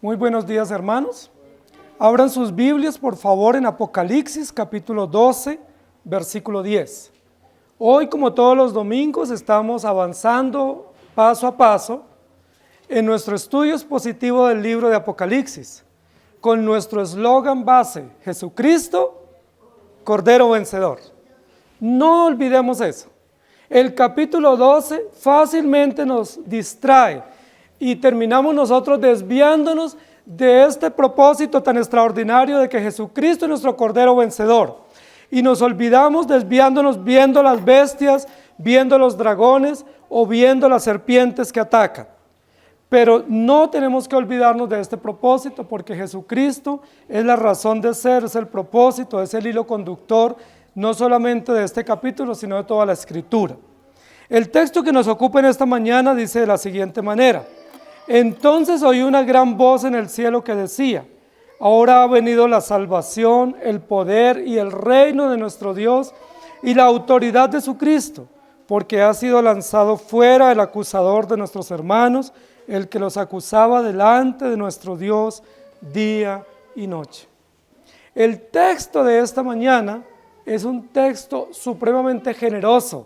Muy buenos días, hermanos. Abran sus Biblias, por favor, en Apocalipsis, capítulo 12, versículo 10. Hoy, como todos los domingos, estamos avanzando paso a paso en nuestro estudio expositivo del libro de Apocalipsis, con nuestro eslogan base: Jesucristo, Cordero Vencedor. No olvidemos eso. El capítulo 12 fácilmente nos distrae y terminamos nosotros desviándonos de este propósito tan extraordinario de que Jesucristo es nuestro Cordero Vencedor. Y nos olvidamos desviándonos viendo las bestias, viendo los dragones o viendo las serpientes que atacan. Pero no tenemos que olvidarnos de este propósito, porque Jesucristo es la razón de ser, es el propósito, es el hilo conductor, no solamente de este capítulo, sino de toda la Escritura. El texto que nos ocupa en esta mañana dice de la siguiente manera: entonces oí una gran voz en el cielo que decía: ahora ha venido la salvación, el poder y el reino de nuestro Dios y la autoridad de su Cristo, porque ha sido lanzado fuera el acusador de nuestros hermanos, el que los acusaba delante de nuestro Dios día y noche. El texto de esta mañana es un texto supremamente generoso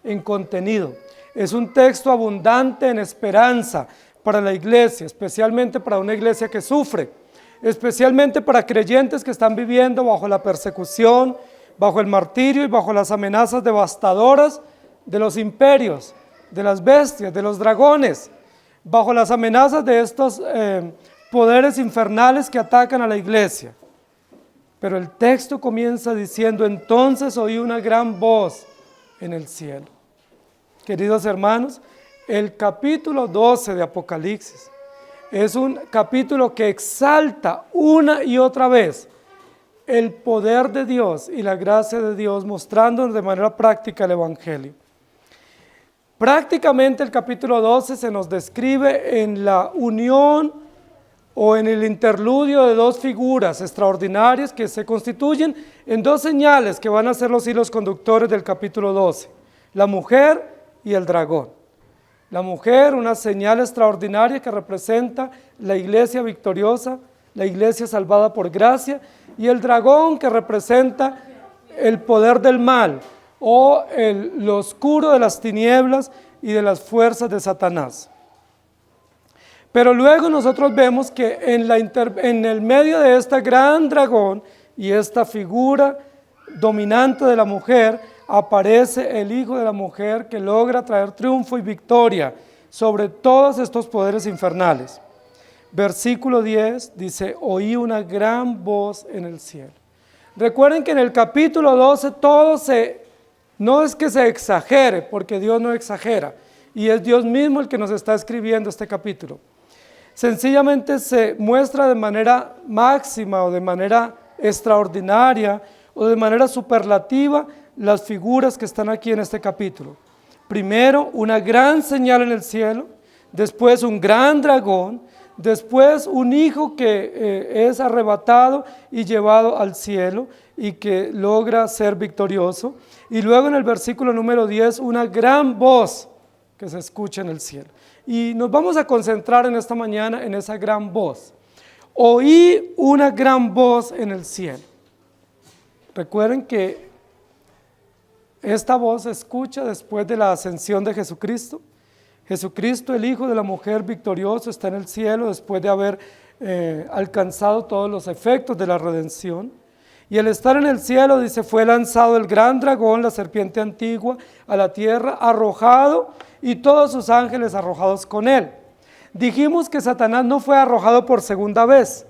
en contenido. Es un texto abundante en esperanza para la iglesia, especialmente para una iglesia que sufre, especialmente para creyentes que están viviendo bajo la persecución, bajo el martirio y bajo las amenazas devastadoras de los imperios, de las bestias, de los dragones, bajo las amenazas de estos poderes infernales que atacan a la iglesia. Pero el texto comienza diciendo: entonces oí una gran voz en el cielo. Queridos hermanos, el capítulo 12 de Apocalipsis es un capítulo que exalta una y otra vez el poder de Dios y la gracia de Dios, mostrándonos de manera práctica el Evangelio. Prácticamente el capítulo 12 se nos describe en la unión o en el interludio de dos figuras extraordinarias que se constituyen en dos señales que van a ser los hilos conductores del capítulo 12, la mujer y el dragón. La mujer, una señal extraordinaria que representa la iglesia victoriosa, la iglesia salvada por gracia, y el dragón, que representa el poder del mal o lo oscuro de las tinieblas y de las fuerzas de Satanás. Pero luego nosotros vemos que en el medio de este gran dragón y esta figura dominante de la mujer, aparece el Hijo de la mujer, que logra traer triunfo y victoria sobre todos estos poderes infernales. Versículo 10 dice: oí una gran voz en el cielo. Recuerden que en el capítulo 12 no es que se exagere, porque Dios no exagera, y es Dios mismo el que nos está escribiendo este capítulo. Sencillamente se muestra de manera máxima o de manera extraordinaria o de manera superlativa las figuras que están aquí en este capítulo. Primero, una gran señal en el cielo, después un gran dragón, después un hijo que es arrebatado y llevado al cielo y que logra ser victorioso, y luego en el versículo número 10 una gran voz que se escucha en el cielo. Y nos vamos a concentrar en esta mañana en esa gran voz. Oí una gran voz en el cielo. Recuerden que esta voz se escucha después de la ascensión de Jesucristo. Jesucristo, el Hijo de la mujer victorioso, está en el cielo después de haber alcanzado todos los efectos de la redención. Y al estar en el cielo, dice, fue lanzado el gran dragón, la serpiente antigua, a la tierra, arrojado, y todos sus ángeles arrojados con él. Dijimos que Satanás no fue arrojado por segunda vez.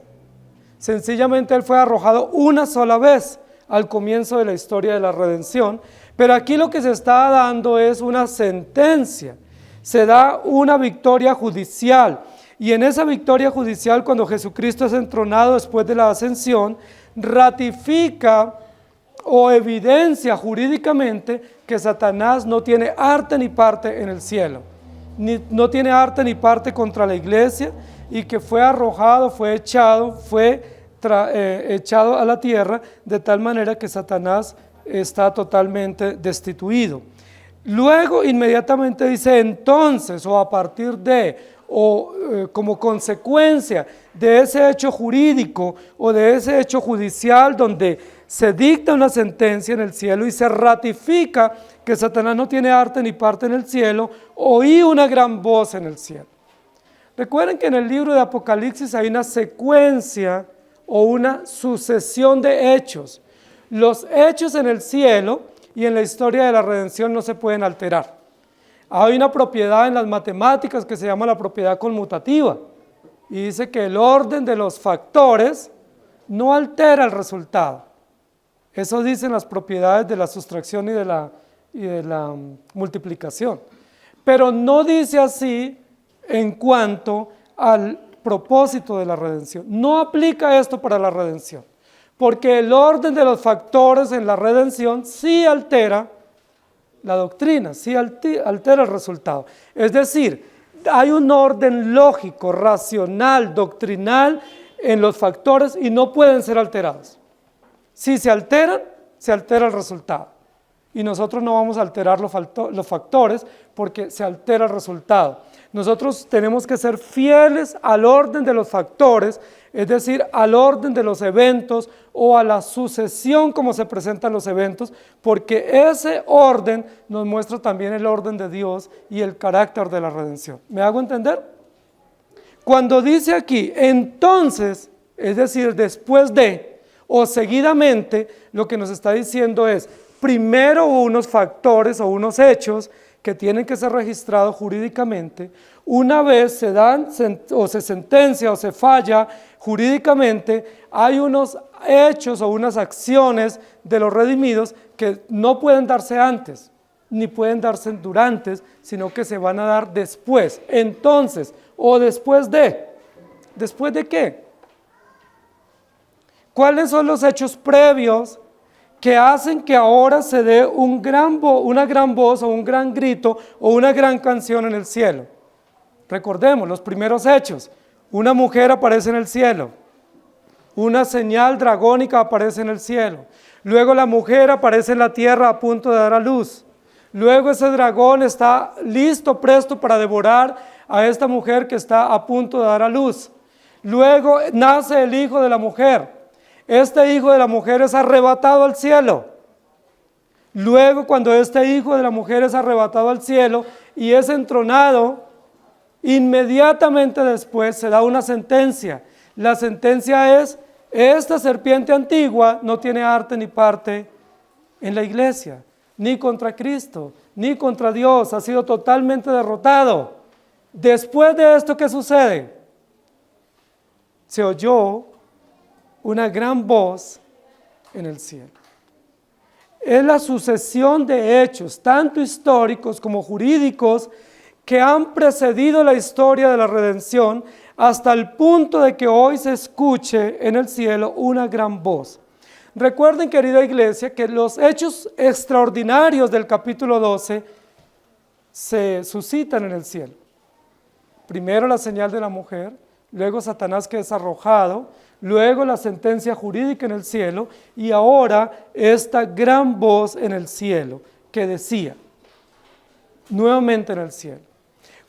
Sencillamente él fue arrojado una sola vez al comienzo de la historia de la redención. Pero aquí lo que se está dando es una sentencia. Se da una victoria judicial. Y en esa victoria judicial, cuando Jesucristo es entronado después de la ascensión, ratifica o evidencia jurídicamente que Satanás no tiene arte ni parte en el cielo, no tiene arte ni parte contra la iglesia, y que fue arrojado, fue echado a la tierra, de tal manera que Satanás está totalmente destituido. Luego inmediatamente dice entonces, o a partir de, o como consecuencia de ese hecho jurídico o de ese hecho judicial donde se dicta una sentencia en el cielo y se ratifica que Satanás no tiene arte ni parte en el cielo, oí una gran voz en el cielo. Recuerden que en el libro de Apocalipsis hay una secuencia o una sucesión de hechos. Los hechos en el cielo y en la historia de la redención no se pueden alterar. Hay una propiedad en las matemáticas que se llama la propiedad conmutativa y dice que el orden de los factores no altera el resultado. Eso dicen las propiedades de la sustracción y de la multiplicación. Pero no dice así en cuanto al propósito de la redención. No aplica esto para la redención, porque el orden de los factores en la redención sí altera la doctrina, sí altera el resultado. Es decir, hay un orden lógico, racional, doctrinal en los factores y no pueden ser alterados. Si se alteran, se altera el resultado. Y nosotros no vamos a alterar los factores porque se altera el resultado. Nosotros tenemos que ser fieles al orden de los factores, es decir, al orden de los eventos o a la sucesión como se presentan los eventos, porque ese orden nos muestra también el orden de Dios y el carácter de la redención. ¿Me hago entender? Cuando dice aquí, entonces, es decir, después de o seguidamente, lo que nos está diciendo es, primero hubo unos factores o unos hechos que tienen que ser registrados jurídicamente. Una vez se dan o se sentencia o se falla jurídicamente, hay unos hechos o unas acciones de los redimidos que no pueden darse antes, ni pueden darse durante, sino que se van a dar después. Entonces, o después de. ¿Después de qué? ¿Cuáles son los hechos previos que hacen que ahora se dé una gran voz o un gran grito o una gran canción en el cielo? Recordemos los primeros hechos. Una mujer aparece en el cielo, una señal dragónica aparece en el cielo, luego la mujer aparece en la tierra a punto de dar a luz, luego ese dragón está listo, presto para devorar a esta mujer que está a punto de dar a luz, luego nace el hijo de la mujer. Este hijo de la mujer es arrebatado al cielo. Luego, cuando este hijo de la mujer es arrebatado al cielo y es entronado, inmediatamente después se da una sentencia. La sentencia es, esta serpiente antigua no tiene arte ni parte en la iglesia, ni contra Cristo, ni contra Dios, ha sido totalmente derrotado. Después de esto, ¿qué sucede? Se oyó una gran voz en el cielo. Es la sucesión de hechos, tanto históricos como jurídicos, que han precedido la historia de la redención hasta el punto de que hoy se escuche en el cielo una gran voz. Recuerden, querida iglesia, que los hechos extraordinarios del capítulo 12 se suscitan en el cielo. Primero la señal de la mujer, luego Satanás que es arrojado, luego la sentencia jurídica en el cielo y ahora esta gran voz en el cielo que decía, nuevamente en el cielo.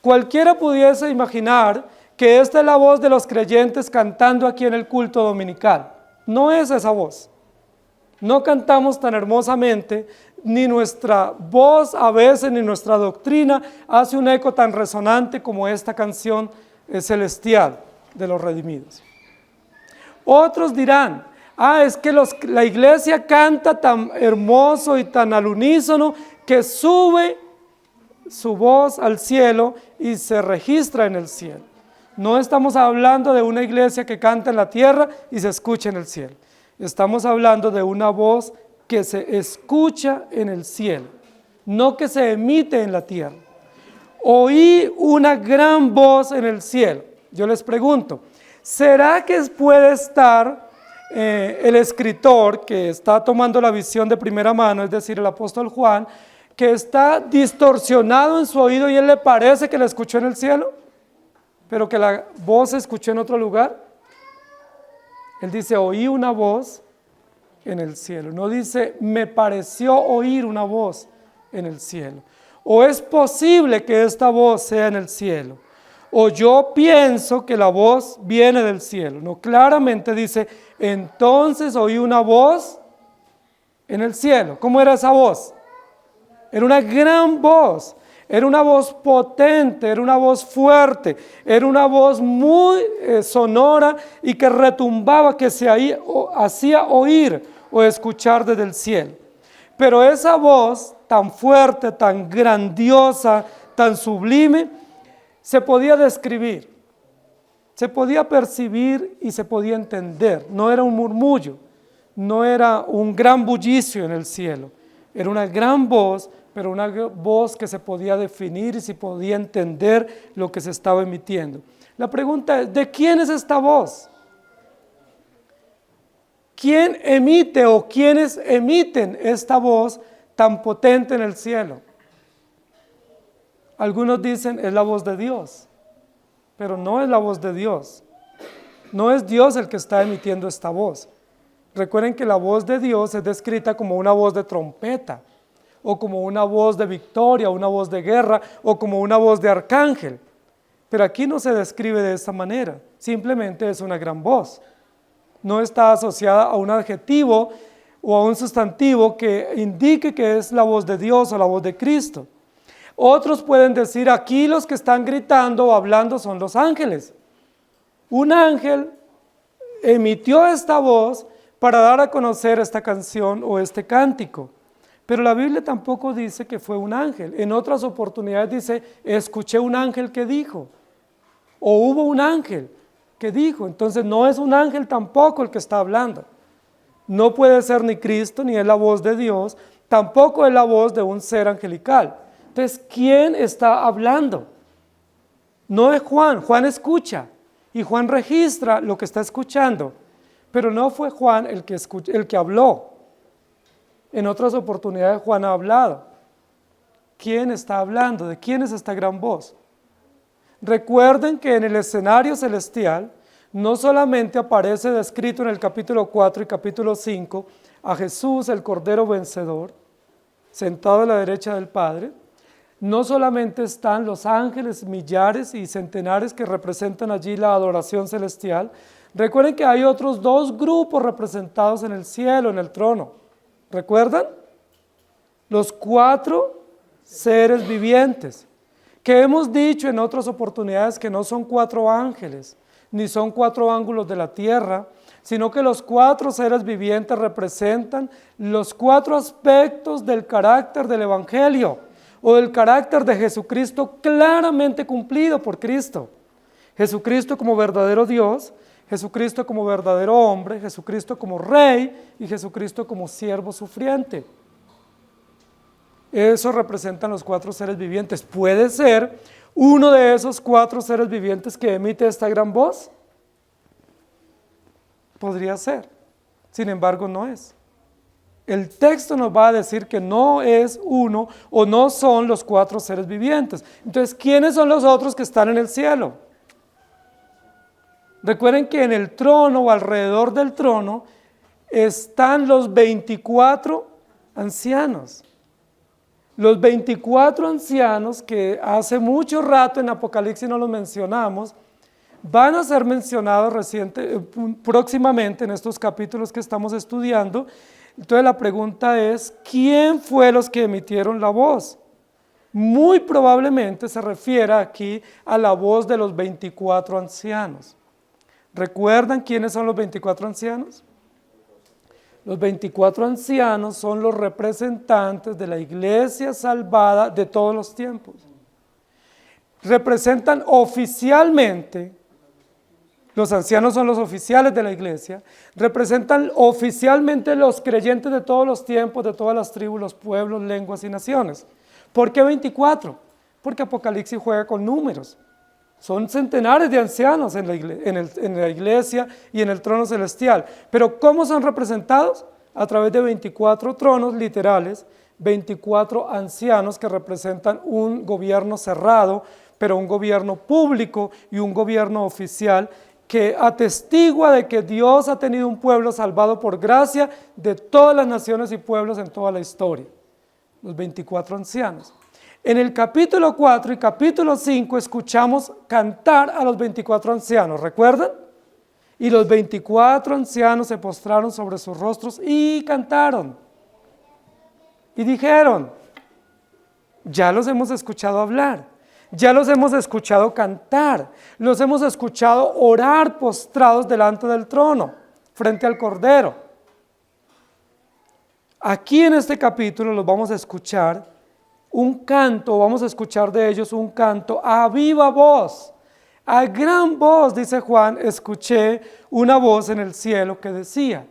Cualquiera pudiese imaginar que esta es la voz de los creyentes cantando aquí en el culto dominical. No es esa voz. No cantamos tan hermosamente, ni nuestra voz a veces, ni nuestra doctrina hace un eco tan resonante como esta canción celestial de los redimidos. Otros dirán, es que la iglesia canta tan hermoso y tan al unísono que sube su voz al cielo y se registra en el cielo. No estamos hablando de una iglesia que canta en la tierra y se escucha en el cielo. Estamos hablando de una voz que se escucha en el cielo, no que se emite en la tierra. Oí una gran voz en el cielo. Yo les pregunto, ¿será que puede estar el escritor que está tomando la visión de primera mano, es decir, el apóstol Juan, que está distorsionado en su oído y él le parece que la escuchó en el cielo, pero que la voz se escuchó en otro lugar? Él dice, oí una voz en el cielo. No dice, me pareció oír una voz en el cielo. O es posible que esta voz sea en el cielo. o yo pienso que la voz viene del cielo. No, claramente dice, entonces oí una voz en el cielo. ¿Cómo era esa voz? Era una gran voz, era una voz potente, era una voz fuerte, era una voz muy sonora y que retumbaba, que se hacía oír o escuchar desde el cielo. Pero esa voz tan fuerte, tan grandiosa, tan sublime, se podía describir, se podía percibir y se podía entender. No era un murmullo, no era un gran bullicio en el cielo, era una gran voz, pero una voz que se podía definir y se podía entender lo que se estaba emitiendo. La pregunta es, ¿de quién es esta voz? ¿Quién emite o quiénes emiten esta voz tan potente en el cielo? Algunos dicen es la voz de Dios, pero no es la voz de Dios. No es Dios el que está emitiendo esta voz. Recuerden que la voz de Dios es descrita como una voz de trompeta, o como una voz de victoria, una voz de guerra, o como una voz de arcángel. Pero aquí no se describe de esta manera, simplemente es una gran voz. No está asociada a un adjetivo o a un sustantivo que indique que es la voz de Dios o la voz de Cristo. Otros pueden decir, aquí los que están gritando o hablando son los ángeles. Un ángel emitió esta voz para dar a conocer esta canción o este cántico. Pero la Biblia tampoco dice que fue un ángel. En otras oportunidades dice, escuché un ángel que dijo, o hubo un ángel que dijo. Entonces no es un ángel tampoco el que está hablando. No puede ser ni Cristo, ni es la voz de Dios, tampoco es la voz de un ser angelical. Entonces, ¿quién está hablando? No es Juan. Juan escucha y Juan registra lo que está escuchando, pero no fue Juan el que habló. En otras oportunidades Juan ha hablado. ¿Quién está hablando? ¿De quién es esta gran voz? Recuerden que en el escenario celestial no solamente aparece descrito en el capítulo 4 y capítulo 5 a Jesús, el Cordero vencedor, sentado a la derecha del Padre. No solamente están los ángeles, millares y centenares que representan allí la adoración celestial. Recuerden que hay otros dos grupos representados en el cielo, en el trono. ¿Recuerdan? Los 4 seres vivientes, que hemos dicho en otras oportunidades que no son 4 ángeles, ni son 4 ángulos de la tierra, sino que los 4 seres vivientes representan los 4 aspectos del carácter del Evangelio, o del carácter de Jesucristo claramente cumplido por Cristo. Jesucristo como verdadero Dios, Jesucristo como verdadero hombre, Jesucristo como rey y Jesucristo como siervo sufriente. Eso representan los 4 seres vivientes. ¿Puede ser uno de esos 4 seres vivientes que emite esta gran voz? Podría ser, sin embargo no es. El texto nos va a decir que no es uno o no son los 4 seres vivientes. Entonces, ¿quiénes son los otros que están en el cielo? Recuerden que en el trono o alrededor del trono están los 24 ancianos. Los 24 ancianos que hace mucho rato en Apocalipsis no los mencionamos, van a ser mencionados próximamente en estos capítulos que estamos estudiando. Entonces la pregunta es, ¿quién fue los que emitieron la voz? Muy probablemente se refiere aquí a la voz de los 24 ancianos. ¿Recuerdan quiénes son los 24 ancianos? Los 24 ancianos son los representantes de la iglesia salvada de todos los tiempos. Representan oficialmente, los ancianos son los oficiales de la iglesia, representan oficialmente los creyentes de todos los tiempos, de todas las tribus, los pueblos, lenguas y naciones. ¿Por qué 24? Porque Apocalipsis juega con números. Son centenares de ancianos en la iglesia y en el trono celestial. Pero ¿cómo son representados? A través de 24 tronos literales, 24 ancianos que representan un gobierno cerrado, pero un gobierno público y un gobierno oficial que atestigua de que Dios ha tenido un pueblo salvado por gracia de todas las naciones y pueblos en toda la historia. Los 24 ancianos. En el capítulo 4 y capítulo 5 escuchamos cantar a los 24 ancianos, ¿recuerdan? Y los 24 ancianos se postraron sobre sus rostros y cantaron. Y dijeron, ya los hemos escuchado hablar, ya los hemos escuchado cantar, los hemos escuchado orar postrados delante del trono, frente al Cordero. Aquí en este capítulo los vamos a escuchar un canto, vamos a escuchar de ellos un canto a viva voz, a gran voz, dice Juan, escuché una voz en el cielo que decía,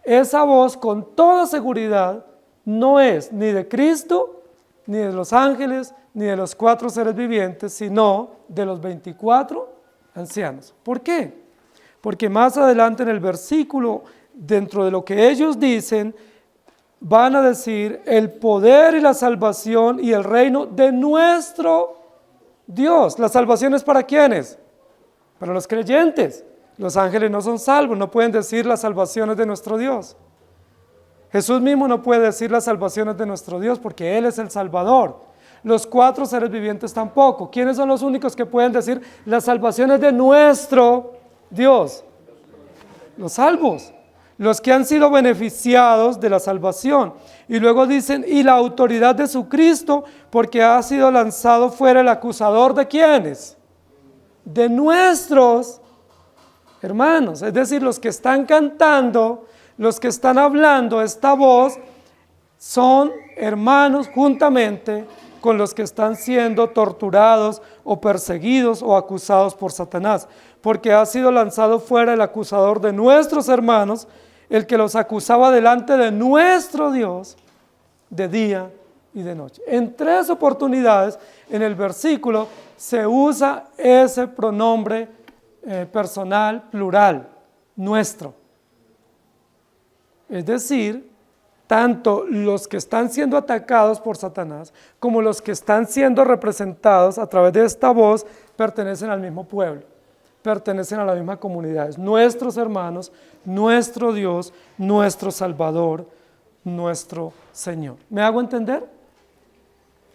esa voz con toda seguridad no es ni de Cristo, ni de los ángeles, ni de los 4 seres vivientes, sino de los 24 ancianos. ¿Por qué? Porque más adelante en el versículo, dentro de lo que ellos dicen, van a decir el poder y la salvación y el reino de nuestro Dios. ¿La salvación es para quiénes? Para los creyentes. Los ángeles no son salvos, no pueden decir las salvaciones de nuestro Dios. Jesús mismo no puede decir las salvaciones de nuestro Dios porque Él es el Salvador. Los 4 seres vivientes tampoco. ¿Quiénes son los únicos que pueden decir las salvaciones de nuestro Dios? Los salvos. Los que han sido beneficiados de la salvación. Y luego dicen, y la autoridad de su Cristo, porque ha sido lanzado fuera el acusador de ¿quiénes? De nuestros hermanos. Es decir, los que están cantando, los que están hablando esta voz, son hermanos juntamente con los que están siendo torturados o perseguidos o acusados por Satanás. Porque ha sido lanzado fuera el acusador de nuestros hermanos, el que los acusaba delante de nuestro Dios de día y de noche. En 3 oportunidades en el versículo se usa ese pronombre personal plural, nuestro. Es decir, tanto los que están siendo atacados por Satanás como los que están siendo representados a través de esta voz pertenecen al mismo pueblo. Pertenecen a la misma comunidad, nuestros hermanos, nuestro Dios, nuestro Salvador, nuestro Señor. ¿Me hago entender?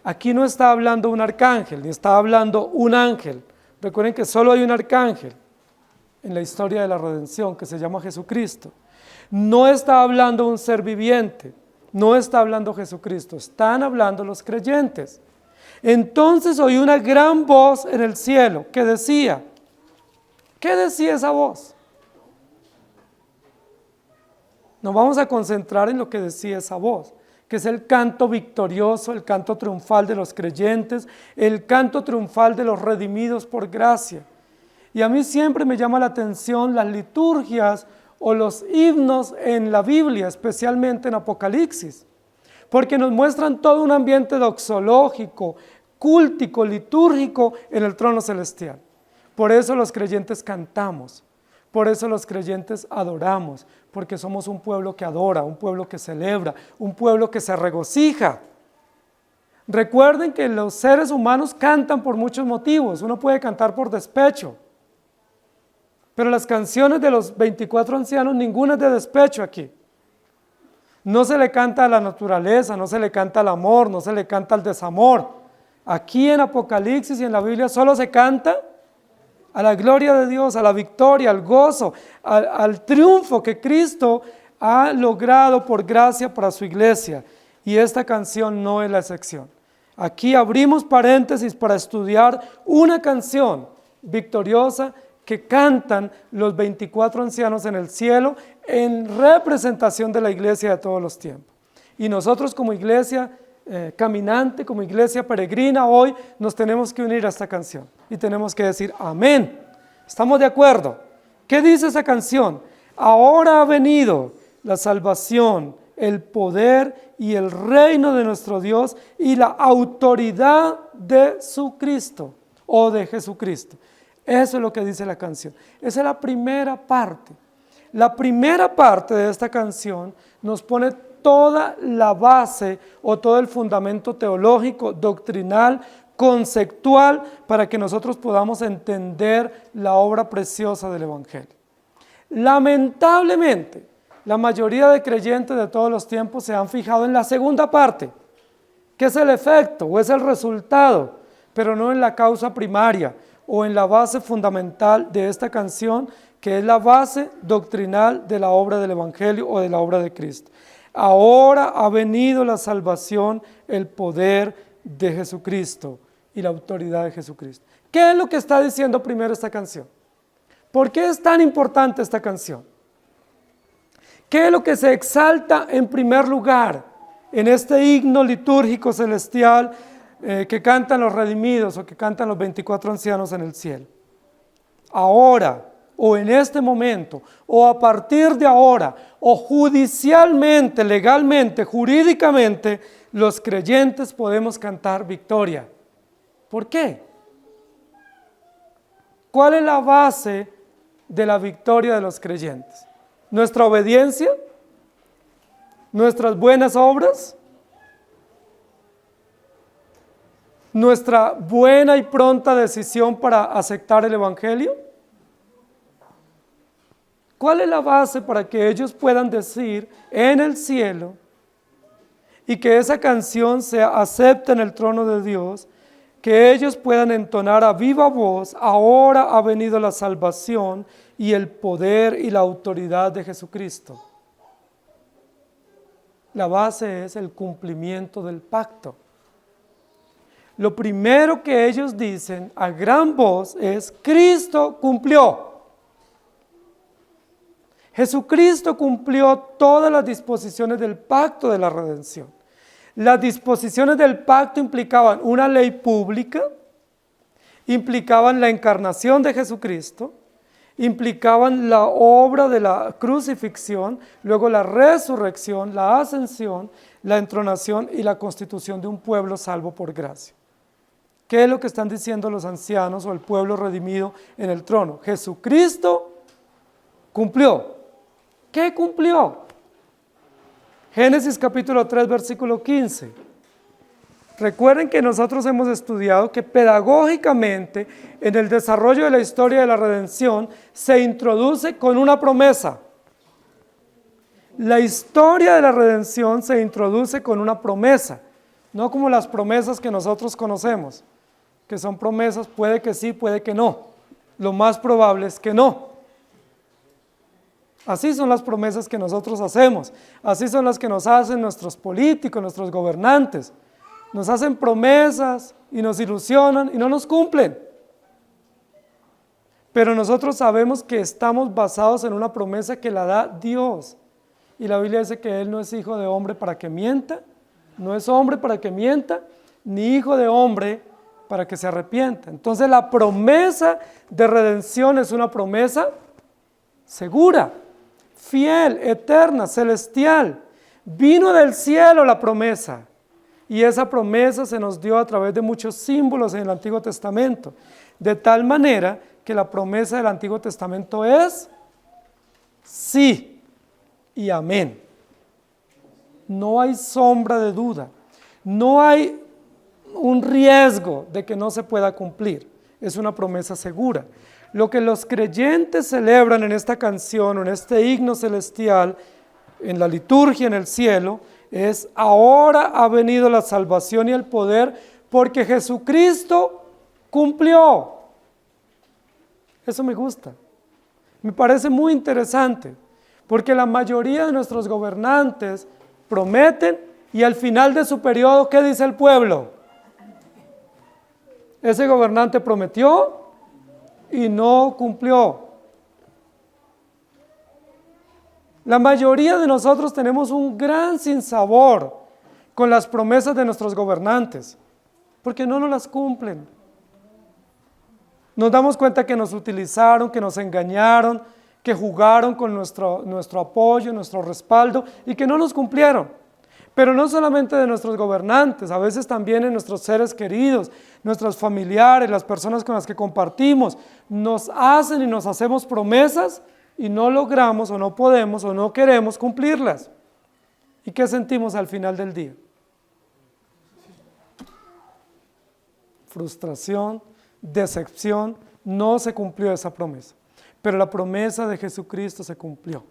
Aquí no está hablando un arcángel, ni está hablando un ángel. Recuerden que solo hay un arcángel en la historia de la redención que se llama Jesucristo. No está hablando un ser viviente, no está hablando Jesucristo, están hablando los creyentes. Entonces oí una gran voz en el cielo que decía, ¿qué decía esa voz? Nos vamos a concentrar en lo que decía esa voz, que es el canto victorioso, el canto triunfal de los creyentes, el canto triunfal de los redimidos por gracia. Y a mí siempre me llama la atención las liturgias o los himnos en la Biblia, especialmente en Apocalipsis, porque nos muestran todo un ambiente doxológico, cúltico, litúrgico en el trono celestial. Por eso los creyentes cantamos, por eso los creyentes adoramos, porque somos un pueblo que adora, un pueblo que celebra, un pueblo que se regocija. Recuerden que los seres humanos cantan por muchos motivos, uno puede cantar por despecho, pero las canciones de los 24 ancianos, ninguna es de despecho aquí. No se le canta a la naturaleza, no se le canta al amor, no se le canta al desamor. Aquí en Apocalipsis y en la Biblia solo se canta a la gloria de Dios, a la victoria, al gozo, al triunfo que Cristo ha logrado por gracia para su iglesia. Y esta canción no es la excepción. Aquí abrimos paréntesis para estudiar una canción victoriosa que cantan los 24 ancianos en el cielo en representación de la iglesia de todos los tiempos. Y nosotros como iglesia caminante, como iglesia peregrina, hoy nos tenemos que unir a esta canción y tenemos que decir amén. ¿Estamos de acuerdo? ¿Qué dice esa canción? Ahora ha venido la salvación, el poder y el reino de nuestro Dios y la autoridad de su Cristo o de Jesucristo. Eso es lo que dice la canción. Esa es la primera parte. La primera parte de esta canción nos pone toda la base o todo el fundamento teológico, doctrinal, conceptual, para que nosotros podamos entender la obra preciosa del Evangelio. Lamentablemente, la mayoría de creyentes de todos los tiempos se han fijado en la segunda parte, que es el efecto o es el resultado, pero no en la causa primaria o en la base fundamental de esta canción, que es la base doctrinal de la obra del Evangelio o de la obra de Cristo. Ahora ha venido la salvación, el poder de Jesucristo y la autoridad de Jesucristo. ¿Qué es lo que está diciendo primero esta canción? ¿Por qué es tan importante esta canción? ¿Qué es lo que se exalta en primer lugar en este himno litúrgico celestial que cantan los redimidos o que cantan los 24 ancianos en el cielo? Ahora, o en este momento, o a partir de ahora, o judicialmente, legalmente, jurídicamente, los creyentes podemos cantar victoria. ¿Por qué? ¿Cuál es la base de la victoria de los creyentes? ¿Nuestra obediencia? ¿Nuestras buenas obras? ¿Nuestra buena y pronta decisión para aceptar el Evangelio? ¿Cuál es la base para que ellos puedan decir en el cielo y que esa canción se acepte en el trono de Dios, que ellos puedan entonar a viva voz: ahora ha venido la salvación y el poder y la autoridad de Jesucristo? La base es el cumplimiento del pacto. Lo primero que ellos dicen a gran voz es: Cristo cumplió. Jesucristo cumplió todas las disposiciones del pacto de la redención. Las disposiciones del pacto implicaban una ley pública, implicaban la encarnación de Jesucristo, implicaban la obra de la crucifixión, luego la resurrección, la ascensión, la entronación y la constitución de un pueblo salvo por gracia. ¿Qué es lo que están diciendo los ancianos o el pueblo redimido en el trono? Jesucristo cumplió. ¿Qué cumplió? Génesis capítulo 3, versículo 15. Recuerden que nosotros hemos estudiado que pedagógicamente en el desarrollo de la historia de la redención se introduce con una promesa. La historia de la redención se introduce con una promesa, no como las promesas que nosotros conocemos, que son promesas, puede que sí, puede que no. Lo más probable es que no. Así son las promesas que nosotros hacemos, así son las que nos hacen nuestros políticos, nuestros gobernantes. Nos hacen promesas y nos ilusionan y no nos cumplen. Pero nosotros sabemos que estamos basados en una promesa que la da Dios. Y la Biblia dice que Él no es hijo de hombre para que mienta, no es hombre para que mienta, ni hijo de hombre para que se arrepienta. Entonces la promesa de redención es una promesa segura, fiel, eterna, celestial. Vino del cielo la promesa. Y esa promesa se nos dio a través de muchos símbolos en el Antiguo Testamento. De tal manera que la promesa del Antiguo Testamento es sí y amén. No hay sombra de duda. No hay un riesgo de que no se pueda cumplir. Es una promesa segura. Lo que los creyentes celebran en esta canción o en este himno celestial, en la liturgia en el cielo, es: ahora ha venido la salvación y el poder porque Jesucristo cumplió. Eso me gusta. Me parece muy interesante, porque la mayoría de nuestros gobernantes prometen y al final de su periodo, ¿qué dice el pueblo? Ese gobernante prometió y no cumplió. La mayoría de nosotros tenemos un gran sinsabor con las promesas de nuestros gobernantes, porque no nos las cumplen. Nos damos cuenta que nos utilizaron, que nos engañaron, que jugaron con nuestro apoyo, nuestro respaldo y que no nos cumplieron. Pero no solamente de nuestros gobernantes, a veces también en nuestros seres queridos, nuestros familiares, las personas con las que compartimos, nos hacen y nos hacemos promesas y no logramos o no podemos o no queremos cumplirlas. ¿Y qué sentimos al final del día? Frustración, decepción, no se cumplió esa promesa. Pero la promesa de Jesucristo se cumplió.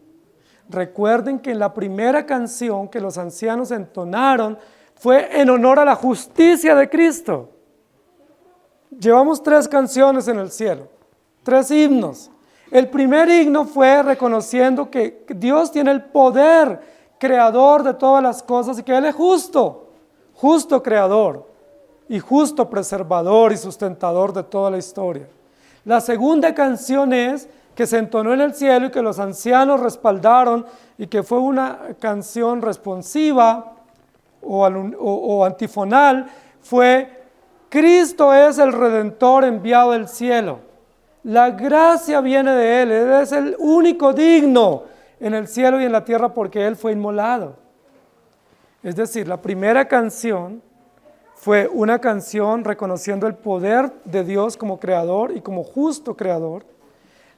Recuerden que en la primera canción que los ancianos entonaron fue en honor a la justicia de Cristo. Llevamos 3 canciones en el cielo, 3 himnos. El primer himno fue reconociendo que Dios tiene el poder creador de todas las cosas y que Él es justo, justo creador y justo preservador y sustentador de toda la historia. La segunda canción es que se entonó en el cielo y que los ancianos respaldaron y que fue una canción responsiva o antifonal, fue: Cristo es el Redentor enviado del cielo. La gracia viene de Él. Él es el único digno en el cielo y en la tierra porque Él fue inmolado. Es decir, la primera canción fue una canción reconociendo el poder de Dios como creador y como justo creador.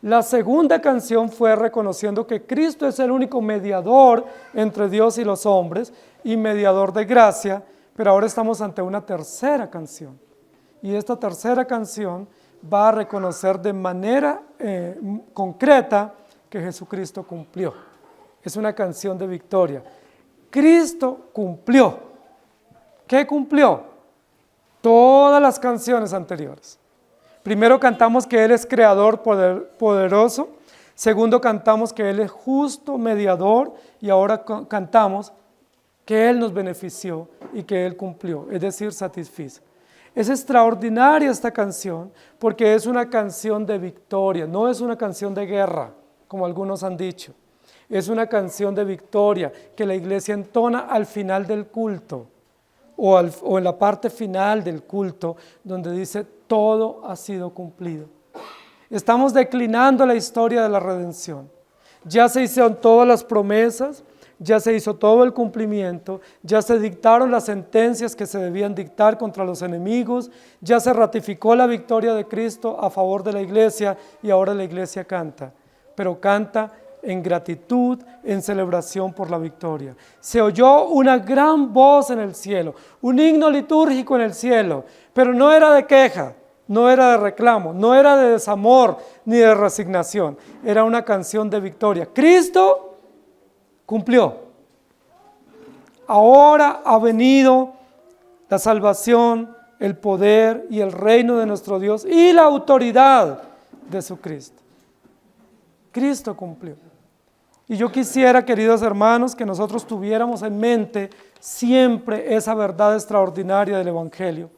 La segunda canción fue reconociendo que Cristo es el único mediador entre Dios y los hombres y mediador de gracia, pero ahora estamos ante una tercera canción. Y esta tercera canción va a reconocer de manera concreta que Jesucristo cumplió. Es una canción de victoria. Cristo cumplió. ¿Qué cumplió? Todas las canciones anteriores. Primero cantamos que Él es creador poderoso. Segundo cantamos que Él es justo mediador. Y ahora cantamos que Él nos benefició y que Él cumplió, es decir, satisfizo. Es extraordinaria esta canción porque es una canción de victoria, no es una canción de guerra, como algunos han dicho. Es una canción de victoria que la iglesia entona al final del culto o en la parte final del culto, donde dice: todo ha sido cumplido. Estamos declinando la historia de la redención. Ya se hicieron todas las promesas, ya se hizo todo el cumplimiento, ya se dictaron las sentencias que se debían dictar contra los enemigos, ya se ratificó la victoria de Cristo a favor de la iglesia y ahora la iglesia canta, pero canta en gratitud, en celebración por la victoria. Se oyó una gran voz en el cielo, un himno litúrgico en el cielo, pero no era de queja, no era de reclamo, no era de desamor ni de resignación, era una canción de victoria. Cristo cumplió. Ahora ha venido la salvación, el poder y el reino de nuestro Dios y la autoridad de su Cristo. Cristo cumplió. Y yo quisiera, queridos hermanos, que nosotros tuviéramos en mente siempre esa verdad extraordinaria del Evangelio,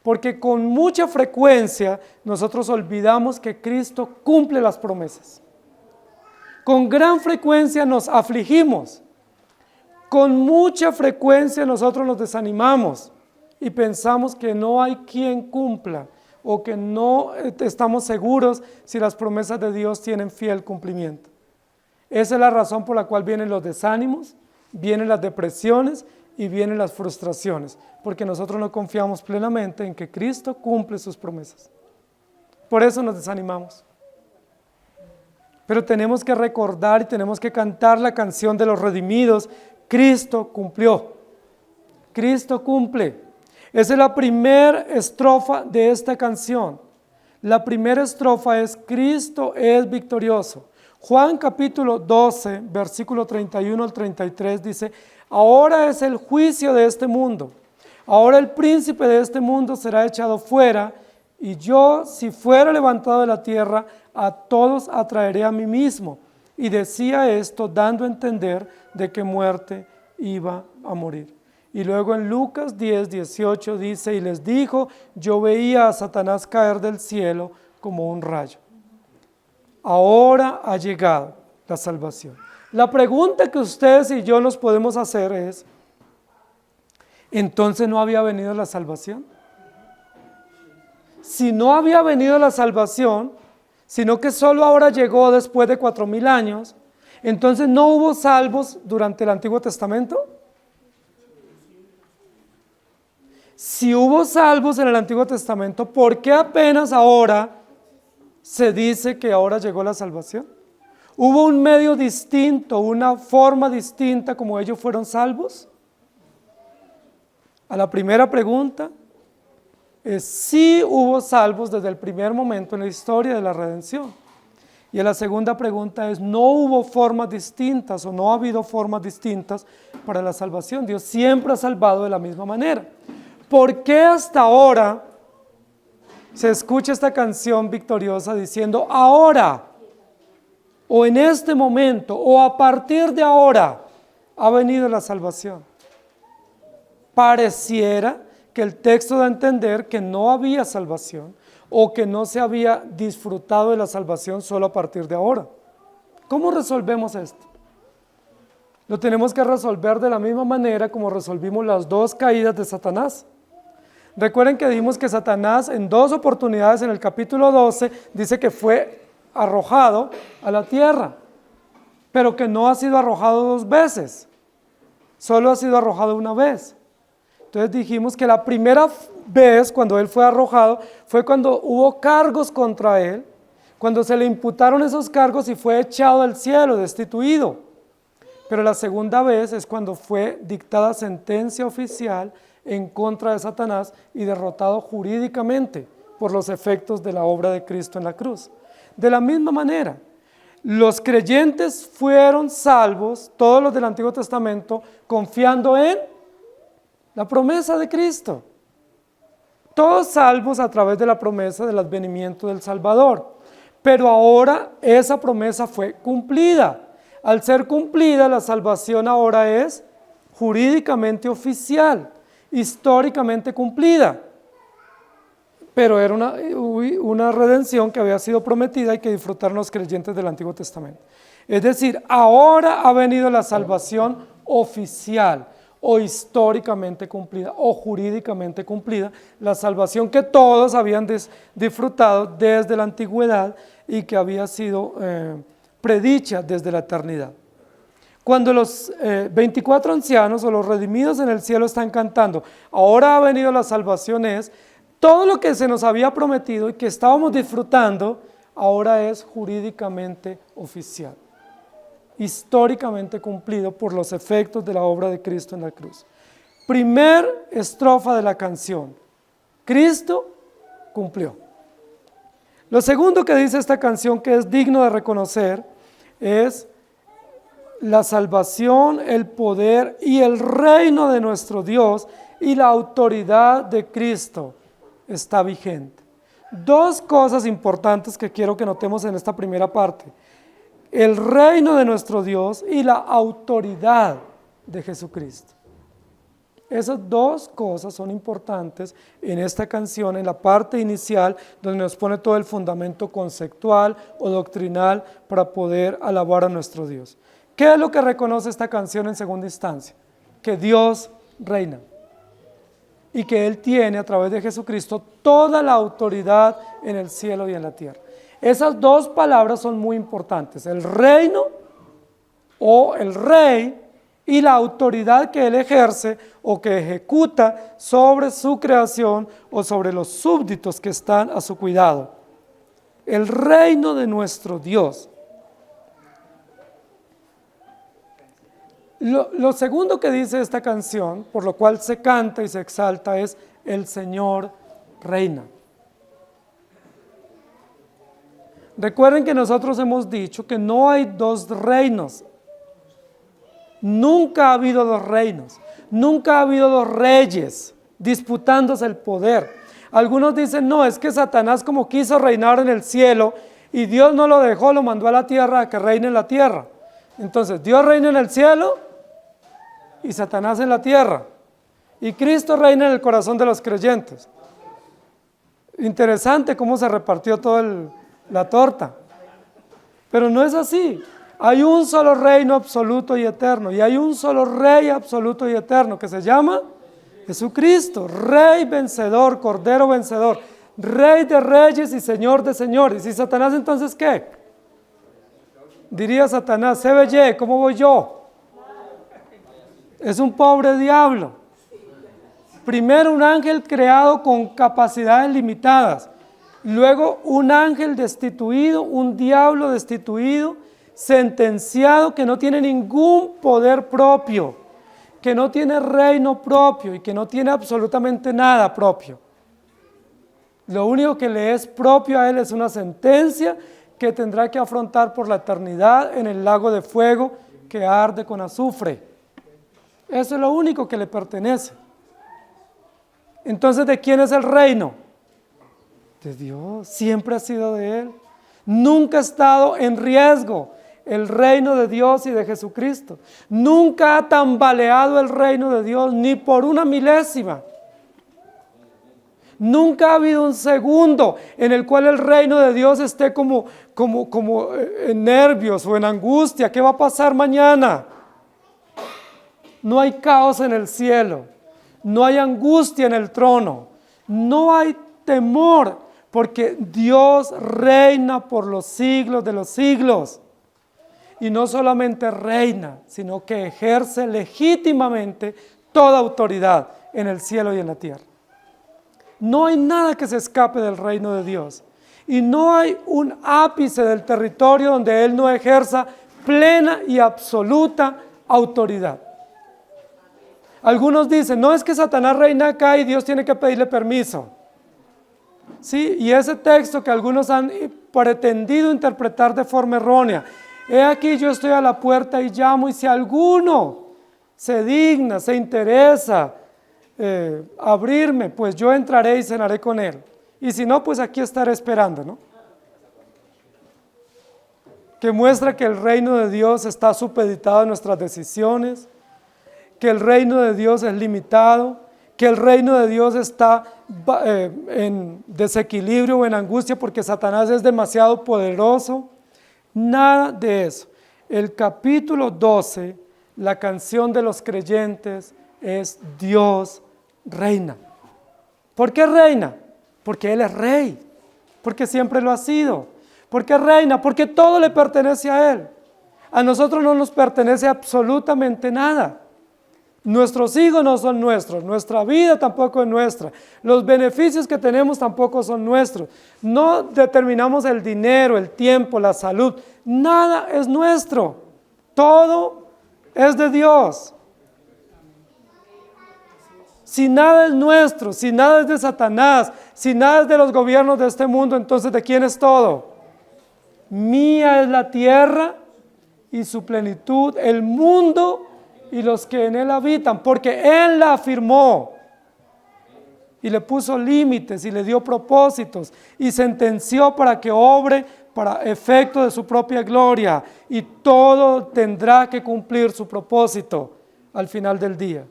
porque con mucha frecuencia nosotros olvidamos que Cristo cumple las promesas. Con gran frecuencia nos afligimos, con mucha frecuencia nosotros nos desanimamos y pensamos que no hay quien cumpla o que no estamos seguros si las promesas de Dios tienen fiel cumplimiento. Esa es la razón por la cual vienen los desánimos, vienen las depresiones y vienen las frustraciones, porque nosotros no confiamos plenamente en que Cristo cumple sus promesas. Por eso nos desanimamos. Pero tenemos que recordar y tenemos que cantar la canción de los redimidos. Cristo cumplió. Cristo cumple. Esa es la primera estrofa de esta canción. La primera estrofa es: Cristo es victorioso. Juan capítulo 12, versículo 31 al 33 dice: ahora es el juicio de este mundo. Ahora el príncipe de este mundo será echado fuera, y yo, si fuera levantado de la tierra, a todos atraeré a mí mismo. Y decía esto dando a entender de qué muerte iba a morir. Y luego en Lucas 10, 18 dice: y les dijo: yo veía a Satanás caer del cielo como un rayo. Ahora ha llegado la salvación. La pregunta que ustedes y yo nos podemos hacer es: ¿entonces no había venido la salvación? Si no había venido la salvación, sino que solo ahora llegó después de 4000 años, entonces ¿no hubo salvos durante el Antiguo Testamento? Si hubo salvos en el Antiguo Testamento, ¿por qué apenas ahora se dice que ahora llegó la salvación? ¿Hubo un medio distinto, una forma distinta como ellos fueron salvos? A la primera pregunta, sí hubo salvos desde el primer momento en la historia de la redención. Y la segunda pregunta es, ¿no hubo formas distintas o no ha habido formas distintas para la salvación? Dios siempre ha salvado de la misma manera. ¿Por qué hasta ahora se escucha esta canción victoriosa diciendo ahora, o en este momento, o a partir de ahora, ha venido la salvación? Pareciera que el texto da a entender que no había salvación o que no se había disfrutado de la salvación solo a partir de ahora. ¿Cómo resolvemos esto? Lo tenemos que resolver de la misma manera como resolvimos las dos caídas de Satanás. Recuerden que dijimos que Satanás en dos oportunidades en el capítulo 12 dice que fue arrojado a la tierra, pero que no ha sido arrojado dos veces, solo ha sido arrojado una vez. Entonces dijimos que la primera vez cuando él fue arrojado fue cuando hubo cargos contra él, cuando se le imputaron esos cargos y fue echado del cielo, destituido. Pero la segunda vez es cuando fue dictada sentencia oficial en contra de Satanás y derrotado jurídicamente por los efectos de la obra de Cristo en la cruz. De la misma manera, los creyentes fueron salvos, todos los del Antiguo Testamento, confiando en la promesa de Cristo. Todos salvos a través de la promesa del advenimiento del Salvador. Pero ahora esa promesa fue cumplida. Al ser cumplida, la salvación ahora es jurídicamente oficial, históricamente cumplida. Pero era una redención que había sido prometida y que disfrutaron los creyentes del Antiguo Testamento. Es decir, ahora ha venido la salvación oficial o históricamente cumplida o jurídicamente cumplida, la salvación que todos habían disfrutado desde la antigüedad y que había sido predicha desde la eternidad. Cuando los 24 ancianos o los redimidos en el cielo están cantando, ahora ha venido la salvación, es todo lo que se nos había prometido y que estábamos disfrutando, ahora es jurídicamente oficial, históricamente cumplido por los efectos de la obra de Cristo en la cruz. Primer estrofa de la canción, Cristo cumplió. Lo segundo que dice esta canción que es digno de reconocer es la salvación, el poder y el reino de nuestro Dios y la autoridad de Cristo está vigente. Dos cosas importantes que quiero que notemos en esta primera parte: el reino de nuestro Dios y la autoridad de Jesucristo. Esas dos cosas son importantes en esta canción, en la parte inicial, donde nos pone todo el fundamento conceptual o doctrinal para poder alabar a nuestro Dios. ¿Qué es lo que reconoce esta canción en segunda instancia? Que Dios reina y que Él tiene a través de Jesucristo toda la autoridad en el cielo y en la tierra. Esas dos palabras son muy importantes, el reino o el rey y la autoridad que Él ejerce o que ejecuta sobre su creación o sobre los súbditos que están a su cuidado. El reino de nuestro Dios. Lo segundo que dice esta canción, por lo cual se canta y se exalta, es el Señor reina. Recuerden que nosotros hemos dicho que no hay dos reinos. Nunca ha habido dos reinos. Nunca ha habido dos reyes disputándose el poder. Algunos dicen, no, es que Satanás como quiso reinar en el cielo y Dios no lo dejó, lo mandó a la tierra a que reine en la tierra. Entonces Dios reina en el cielo y Satanás en la tierra. Y Cristo reina en el corazón de los creyentes. Interesante cómo se repartió toda la torta. Pero no es así. Hay un solo reino absoluto y eterno. Y hay un solo rey absoluto y eterno que se llama Jesucristo. Rey vencedor, Cordero vencedor. Rey de reyes y Señor de señores. ¿Y Satanás entonces qué? Diría Satanás, se ve, ¿cómo voy yo? Es un pobre diablo. Primero un ángel creado con capacidades limitadas. Luego un ángel destituido, un diablo destituido, sentenciado, que no tiene ningún poder propio, que no tiene reino propio y que no tiene absolutamente nada propio. Lo único que le es propio a él es una sentencia que tendrá que afrontar por la eternidad en el lago de fuego que arde con azufre. Eso es lo único que le pertenece. Entonces, ¿de quién es el reino? De Dios, siempre ha sido de Él. Nunca ha estado en riesgo el reino de Dios y de Jesucristo. Nunca ha tambaleado el reino de Dios, ni por una milésima. Nunca ha habido un segundo en el cual el reino de Dios esté como en nervios o en angustia. ¿Qué va a pasar mañana? No hay caos en el cielo, no hay angustia en el trono, no hay temor, porque Dios reina por los siglos de los siglos. Y no solamente reina, sino que ejerce legítimamente toda autoridad en el cielo y en la tierra. No hay nada que se escape del reino de Dios. Y no hay un ápice del territorio donde Él no ejerza plena y absoluta autoridad. Algunos dicen, no, es que Satanás reina acá y Dios tiene que pedirle permiso. Sí, y ese texto que algunos han pretendido interpretar de forma errónea. He aquí, yo estoy a la puerta y llamo, y si alguno se digna, se interesa abrirme, pues yo entraré y cenaré con él. Y si no, pues aquí estaré esperando, ¿no? Que muestra que el reino de Dios está supeditado a nuestras decisiones, que el reino de Dios es limitado, que el reino de Dios está en desequilibrio o en angustia porque Satanás es demasiado poderoso. Nada de eso. El capítulo 12, la canción de los creyentes, es Dios reina. ¿Por qué reina? Porque Él es rey, porque siempre lo ha sido. ¿Por qué reina? Porque todo le pertenece a Él. A nosotros no nos pertenece absolutamente nada. Nuestros hijos no son nuestros, nuestra vida tampoco es nuestra, los beneficios que tenemos tampoco son nuestros. No determinamos el dinero, el tiempo, la salud, nada es nuestro, todo es de Dios. Si nada es nuestro, si nada es de Satanás, si nada es de los gobiernos de este mundo, entonces ¿de quién es todo? Mía es la tierra y su plenitud, el mundo y los que en él habitan, porque Él la afirmó y le puso límites y le dio propósitos y sentenció para que obre para efecto de su propia gloria, y todo tendrá que cumplir su propósito al final del día.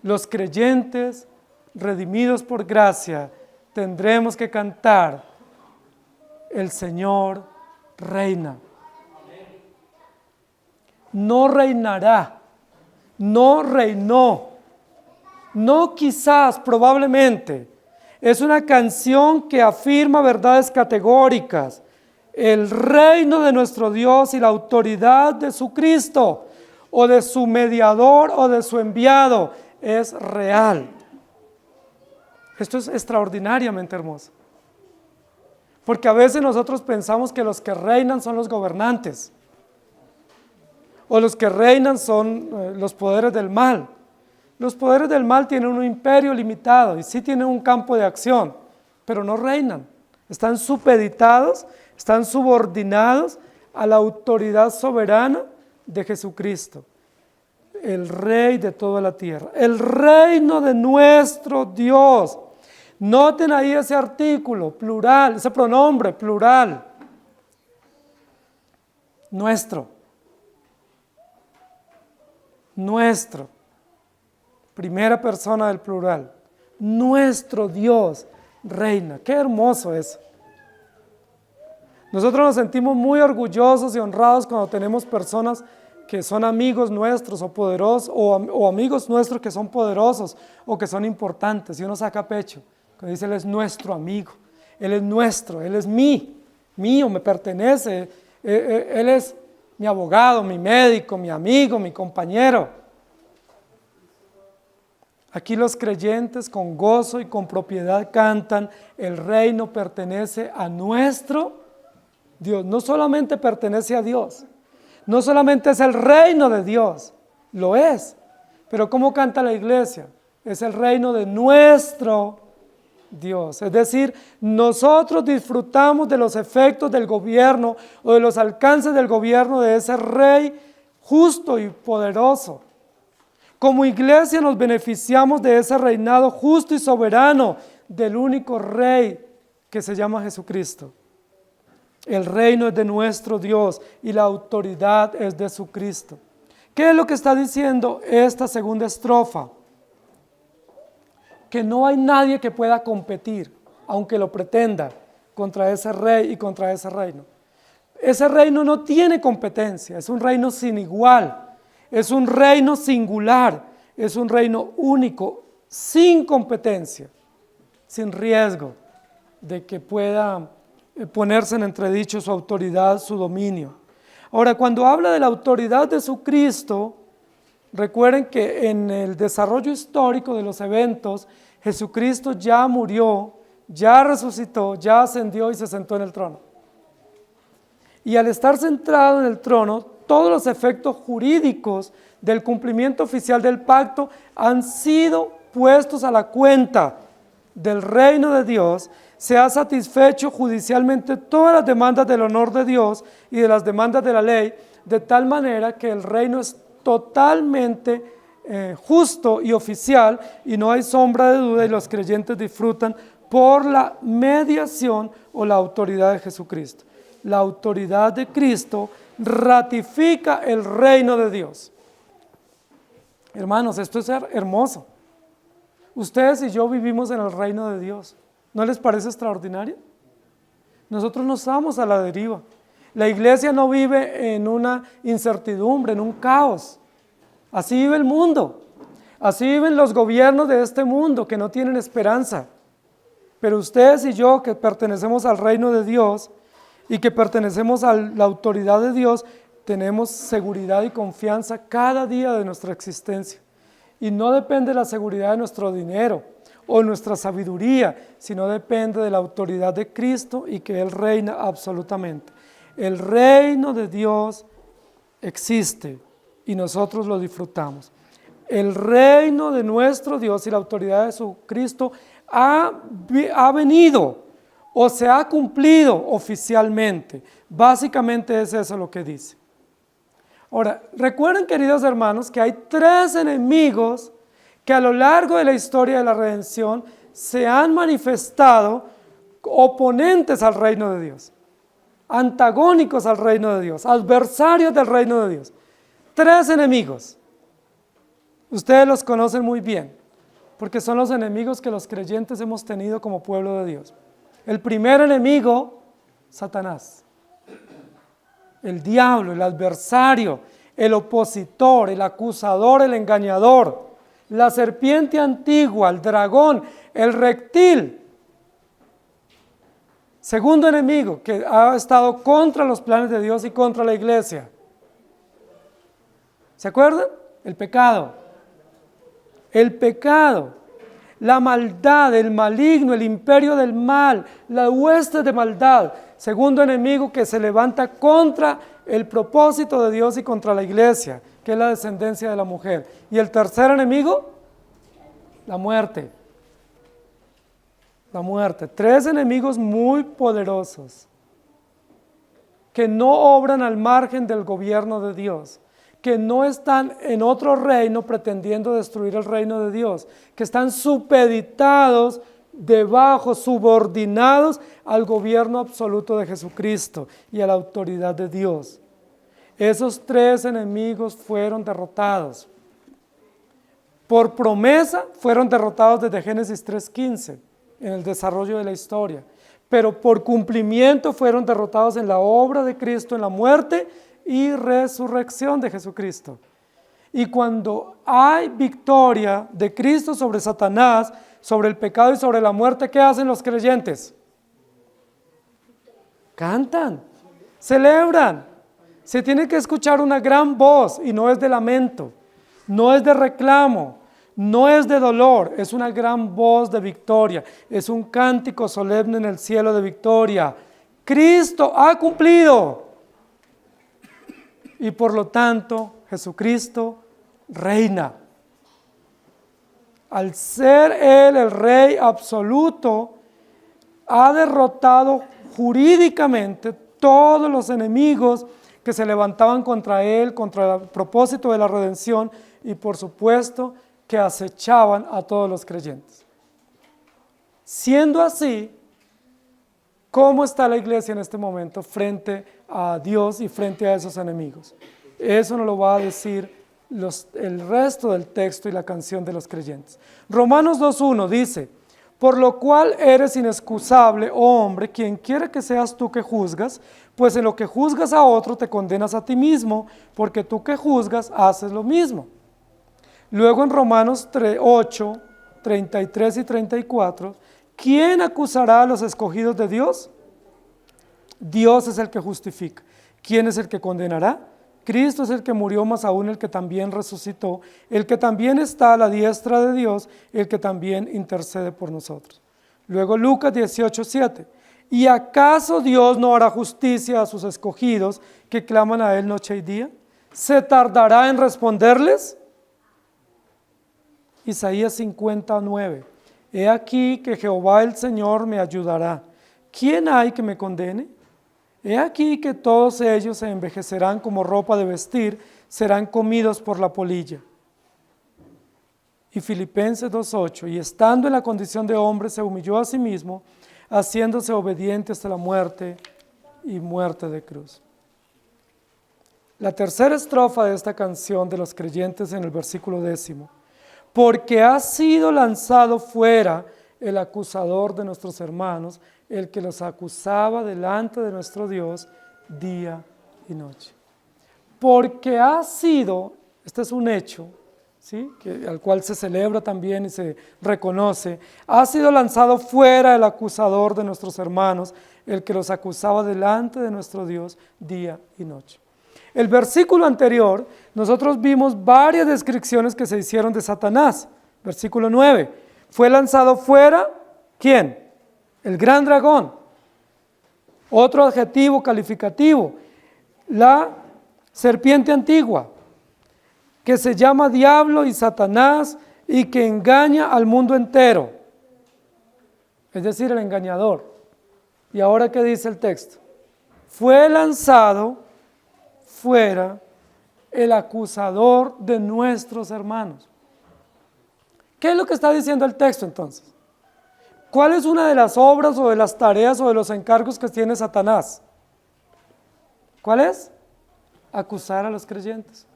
Los creyentes redimidos por gracia tendremos que cantar: el Señor reina. No reinará. No reinó, no quizás, probablemente. Es una canción que afirma verdades categóricas. El reino de nuestro Dios y la autoridad de su Cristo, o de su mediador, o de su enviado, es real. Esto es extraordinariamente hermoso. Porque a veces nosotros pensamos que los que reinan son los gobernantes, o los que reinan son los poderes del mal. Los poderes del mal tienen un imperio limitado y sí tienen un campo de acción, pero no reinan. Están supeditados, están subordinados a la autoridad soberana de Jesucristo, el Rey de toda la tierra, el reino de nuestro Dios. Noten ahí ese artículo plural, ese pronombre plural, nuestro. Nuestro, primera persona del plural, nuestro Dios reina. Qué hermoso eso. Nosotros nos sentimos muy orgullosos y honrados cuando tenemos personas que son amigos nuestros o poderosos, o amigos nuestros que son poderosos o que son importantes, y uno saca pecho cuando dice: Él es nuestro amigo, Él es nuestro, Él es mío, me pertenece, Él es mi abogado, mi médico, mi amigo, mi compañero. Aquí los creyentes con gozo y con propiedad cantan: el reino pertenece a nuestro Dios. No solamente pertenece a Dios, no solamente es el reino de Dios, lo es, pero ¿cómo canta la iglesia? Es el reino de nuestro Dios. Es decir, nosotros disfrutamos de los efectos del gobierno o de los alcances del gobierno de ese rey justo y poderoso. Como iglesia nos beneficiamos de ese reinado justo y soberano del único rey que se llama Jesucristo. El reino es de nuestro Dios y la autoridad es de su Cristo. ¿Qué es lo que está diciendo esta segunda estrofa? Que no hay nadie que pueda competir, aunque lo pretenda, contra ese rey y contra ese reino. Ese reino no tiene competencia, es un reino sin igual, es un reino singular, es un reino único, sin competencia, sin riesgo de que pueda ponerse en entredicho su autoridad, su dominio. Ahora, cuando habla de la autoridad de su Cristo, recuerden que en el desarrollo histórico de los eventos, Jesucristo ya murió, ya resucitó, ya ascendió y se sentó en el trono. Y al estar centrado en el trono, todos los efectos jurídicos del cumplimiento oficial del pacto han sido puestos a la cuenta del reino de Dios. Se ha satisfecho judicialmente todas las demandas del honor de Dios y de las demandas de la ley, de tal manera que el reino es totalmente justo y oficial y no hay sombra de duda y los creyentes disfrutan por la mediación o la autoridad de Jesucristo. La autoridad de Cristo ratifica el reino de Dios. Hermanos, esto es hermoso. Ustedes y yo vivimos en el reino de Dios. ¿No les parece extraordinario? Nosotros no estamos a la deriva. La iglesia no vive en una incertidumbre, en un caos. Así vive el mundo. Así viven los gobiernos de este mundo que no tienen esperanza. Pero ustedes y yo que pertenecemos al reino de Dios y que pertenecemos a la autoridad de Dios, tenemos seguridad y confianza cada día de nuestra existencia. Y no depende de la seguridad de nuestro dinero o nuestra sabiduría, sino depende de la autoridad de Cristo y que Él reina absolutamente. El reino de Dios existe y nosotros lo disfrutamos. El reino de nuestro Dios y la autoridad de su Cristo ha venido o se ha cumplido oficialmente. Básicamente es eso lo que dice. Ahora, recuerden, queridos hermanos, que hay tres enemigos que a lo largo de la historia de la redención se han manifestado oponentes al reino de Dios, antagónicos al reino de Dios, adversarios del reino de Dios. Tres enemigos. Ustedes los conocen muy bien, porque son los enemigos que los creyentes hemos tenido como pueblo de Dios. El primer enemigo, Satanás. El diablo, el adversario, el opositor, el acusador, el engañador, la serpiente antigua, el dragón, el reptil. Segundo enemigo que ha estado contra los planes de Dios y contra la iglesia. ¿Se acuerdan? El pecado. El pecado, la maldad, el maligno, el imperio del mal, la hueste de maldad. Segundo enemigo que se levanta contra el propósito de Dios y contra la iglesia, que es la descendencia de la mujer. Y el tercer enemigo, la muerte. La muerte. Tres enemigos muy poderosos que no obran al margen del gobierno de Dios, que no están en otro reino pretendiendo destruir el reino de Dios, que están supeditados debajo, subordinados al gobierno absoluto de Jesucristo y a la autoridad de Dios. Esos tres enemigos fueron derrotados. Por promesa fueron derrotados desde Génesis 3:15 en el desarrollo de la historia, pero por cumplimiento fueron derrotados en la obra de Cristo, en la muerte y resurrección de Jesucristo. Y cuando hay victoria de Cristo sobre Satanás, sobre el pecado y sobre la muerte, ¿qué hacen los creyentes? Cantan, celebran. Se tiene que escuchar una gran voz y no es de lamento, no es de reclamo, no es de dolor, es una gran voz de victoria, es un cántico solemne en el cielo de victoria. Cristo ha cumplido. Y por lo tanto, Jesucristo reina. Al ser Él el Rey absoluto, ha derrotado jurídicamente todos los enemigos que se levantaban contra Él, contra el propósito de la redención y por supuesto que acechaban a todos los creyentes. Siendo así, ¿cómo está la iglesia en este momento frente a Dios y frente a esos enemigos? Eso nos lo va a decir el resto del texto y la canción de los creyentes. Romanos 2.1 dice: por lo cual eres inexcusable, oh hombre, quien quiera que seas tú que juzgas, pues en lo que juzgas a otro te condenas a ti mismo, porque tú que juzgas haces lo mismo. Luego en Romanos 8, 33 y 34, ¿quién acusará a los escogidos de Dios? Dios es el que justifica. ¿Quién es el que condenará? Cristo es el que murió, más aún el que también resucitó, el que también está a la diestra de Dios, el que también intercede por nosotros. Luego Lucas 18:7. ¿Y acaso Dios no hará justicia a sus escogidos que claman a Él noche y día? ¿Se tardará en responderles? Isaías 59. He aquí que Jehová el Señor me ayudará. ¿Quién hay que me condene? He aquí que todos ellos se envejecerán como ropa de vestir, serán comidos por la polilla. Y Filipenses 2:8, y estando en la condición de hombre se humilló a sí mismo, haciéndose obediente hasta la muerte y muerte de cruz. La tercera estrofa de esta canción de los creyentes en el versículo 10, porque ha sido lanzado fuera el acusador de nuestros hermanos, el que los acusaba delante de nuestro Dios día y noche. Porque ha sido, este es un hecho, ¿sí? Al cual se celebra también y se reconoce, ha sido lanzado fuera el acusador de nuestros hermanos, el que los acusaba delante de nuestro Dios día y noche. El versículo anterior, nosotros vimos varias descripciones que se hicieron de Satanás. Versículo 9, fue lanzado fuera, ¿quién? El gran dragón. Otro adjetivo calificativo, la serpiente antigua, que se llama diablo y Satanás y que engaña al mundo entero, es decir, el engañador. ¿Y ahora qué dice el texto? Fue lanzado fuera el acusador de nuestros hermanos. ¿Qué es lo que está diciendo el texto entonces? ¿Cuál es una de las obras o de las tareas o de los encargos que tiene Satanás? ¿Cuál es? Acusar a los creyentes.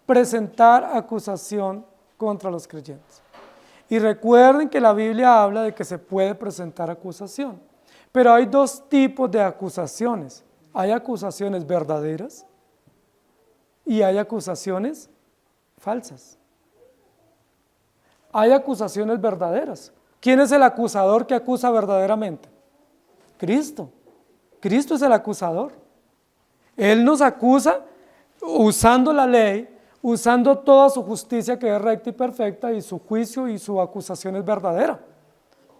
Presentar acusación contra los creyentes. Y recuerden que la Biblia habla de que se puede presentar acusación. Pero hay dos tipos de acusaciones. Hay acusaciones verdaderas y hay acusaciones falsas. Hay acusaciones verdaderas. ¿Quién es el acusador que acusa verdaderamente? Cristo. Cristo es el acusador. Él nos acusa usando la ley, usando toda su justicia que es recta y perfecta, y su juicio y su acusación es verdadera.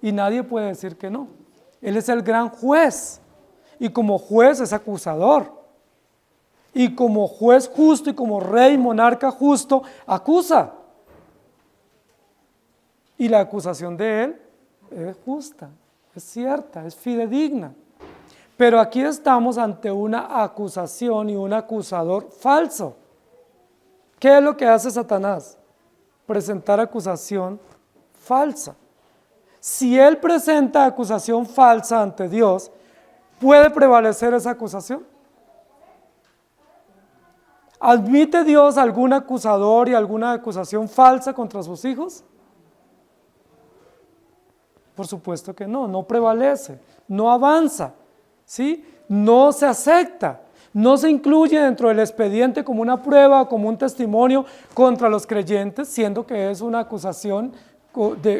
Y nadie puede decir que no. Él es el gran juez. Y como juez es acusador. Y como juez justo y como rey, monarca justo, acusa. Y la acusación de él es justa, es cierta, es fidedigna. Pero aquí estamos ante una acusación y un acusador falso. ¿Qué es lo que hace Satanás? Presentar acusación falsa. Si él presenta acusación falsa ante Dios, ¿puede prevalecer esa acusación? ¿Admite Dios algún acusador y alguna acusación falsa contra sus hijos? Por supuesto que no, no prevalece, no avanza, ¿sí? No se acepta, no se incluye dentro del expediente como una prueba, como un testimonio contra los creyentes, siendo que es una acusación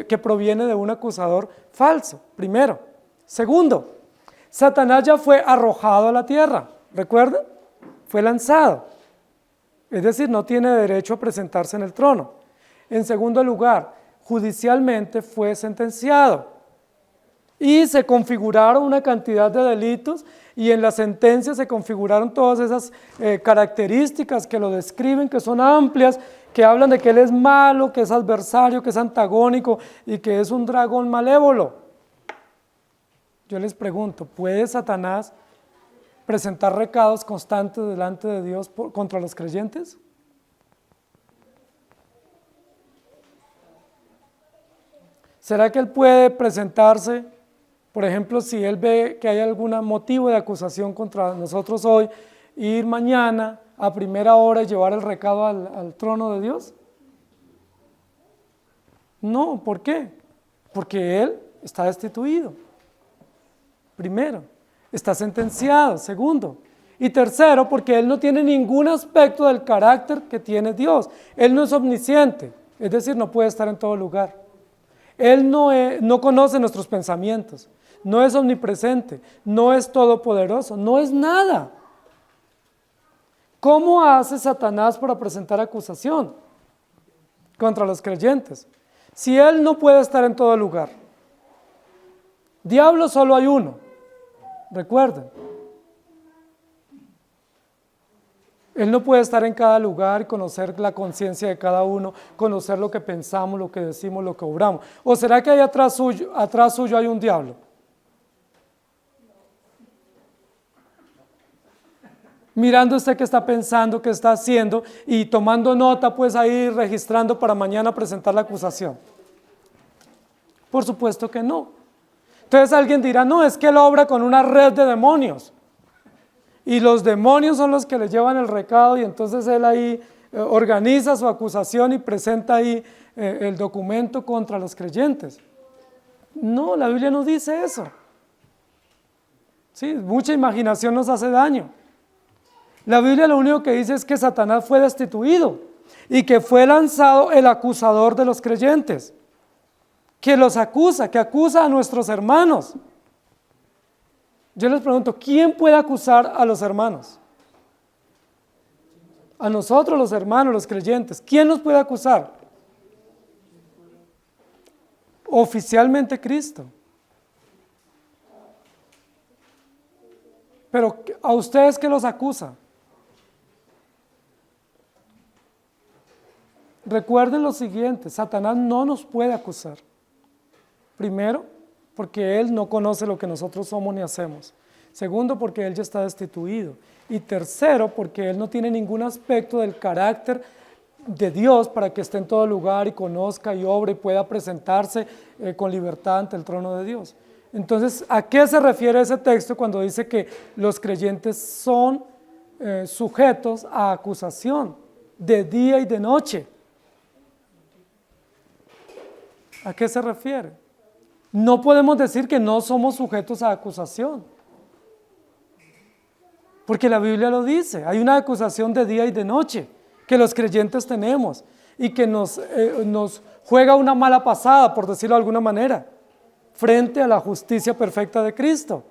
que proviene de un acusador falso, primero. Segundo, Satanás ya fue arrojado a la tierra, ¿recuerdan? Fue lanzado, es decir, no tiene derecho a presentarse en el trono. En segundo lugar, judicialmente fue sentenciado y se configuraron una cantidad de delitos y en la sentencia se configuraron todas esas características que lo describen, que son amplias, que hablan de que él es malo, que es adversario, que es antagónico y que es un dragón malévolo. Yo les pregunto, ¿puede Satanás presentar recados constantes delante de Dios contra los creyentes? ¿Será que él puede presentarse, por ejemplo, si él ve que hay algún motivo de acusación contra nosotros hoy, ir mañana a primera hora y llevar el recado al trono de Dios? No, ¿por qué? Porque él está destituido. Primero, está sentenciado. Segundo, y tercero, porque él no tiene ningún aspecto del carácter que tiene Dios. Él no es omnisciente, es decir, no puede estar en todo lugar. Él no conoce nuestros pensamientos, no es omnipresente, no es todopoderoso, no es nada. ¿Cómo hace Satanás para presentar acusación contra los creyentes? Si él no puede estar en todo lugar. Diablo solo hay uno, recuerden. Él no puede estar en cada lugar y conocer la conciencia de cada uno, conocer lo que pensamos, lo que decimos, lo que obramos. ¿O será que ahí atrás suyo hay un diablo? Mirando usted qué está pensando, qué está haciendo y tomando nota, pues ahí registrando para mañana presentar la acusación. Por supuesto que no. Entonces alguien dirá, no, es que él obra con una red de demonios. Y los demonios son los que le llevan el recado y entonces él ahí organiza su acusación y presenta ahí el documento contra los creyentes. No, la Biblia no dice eso. Sí, mucha imaginación nos hace daño. La Biblia lo único que dice es que Satanás fue destituido y que fue lanzado el acusador de los creyentes, que los acusa, que acusa a nuestros hermanos. Yo les pregunto, ¿quién puede acusar a los hermanos? A nosotros los hermanos, los creyentes. ¿Quién nos puede acusar? Oficialmente Cristo. Pero ¿a ustedes qué los acusa? Recuerden lo siguiente, Satanás no nos puede acusar. Primero, porque él no conoce lo que nosotros somos ni hacemos. Segundo, porque él ya está destituido. Y tercero, porque él no tiene ningún aspecto del carácter de Dios para que esté en todo lugar y conozca y obre y pueda presentarse con libertad ante el trono de Dios. Entonces, ¿a qué se refiere ese texto cuando dice que los creyentes son sujetos a acusación de día y de noche? ¿A qué se refiere? No podemos decir que no somos sujetos a acusación, porque la Biblia lo dice, hay una acusación de día y de noche que los creyentes tenemos y que nos juega una mala pasada, por decirlo de alguna manera, frente a la justicia perfecta de Cristo.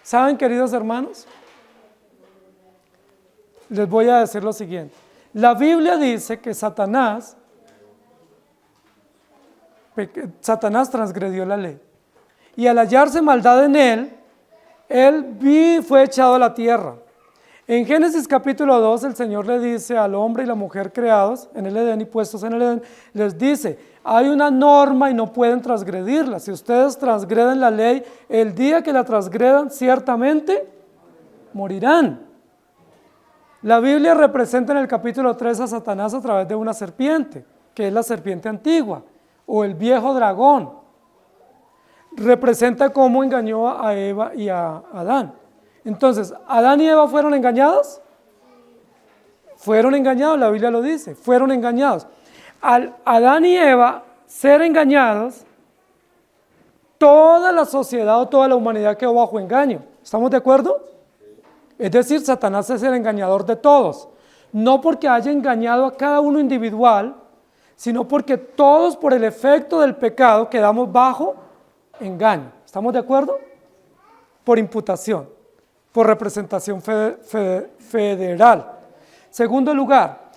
¿Saben, queridos hermanos? Les voy a decir lo siguiente, la Biblia dice que Satanás transgredió la ley. Y al hallarse maldad en él fue echado a la tierra. En Génesis capítulo 2, el Señor le dice al hombre y la mujer creados en el Edén y puestos en el Edén, les dice, hay una norma y no pueden transgredirla. Si ustedes transgreden la ley, el día que la transgredan, ciertamente morirán. La Biblia representa en el capítulo 3 a Satanás a través de una serpiente, que es la serpiente antigua, o el viejo dragón. Representa cómo engañó a Eva y a Adán. Entonces, ¿Adán y Eva fueron engañados? Fueron engañados, la Biblia lo dice, fueron engañados. Al Adán y Eva ser engañados, toda la sociedad o toda la humanidad quedó bajo engaño. ¿Estamos de acuerdo? Es decir, Satanás es el engañador de todos. No porque haya engañado a cada uno individual, sino porque todos por el efecto del pecado quedamos bajo engaño. ¿Estamos de acuerdo? Por imputación, por representación federal. Segundo lugar,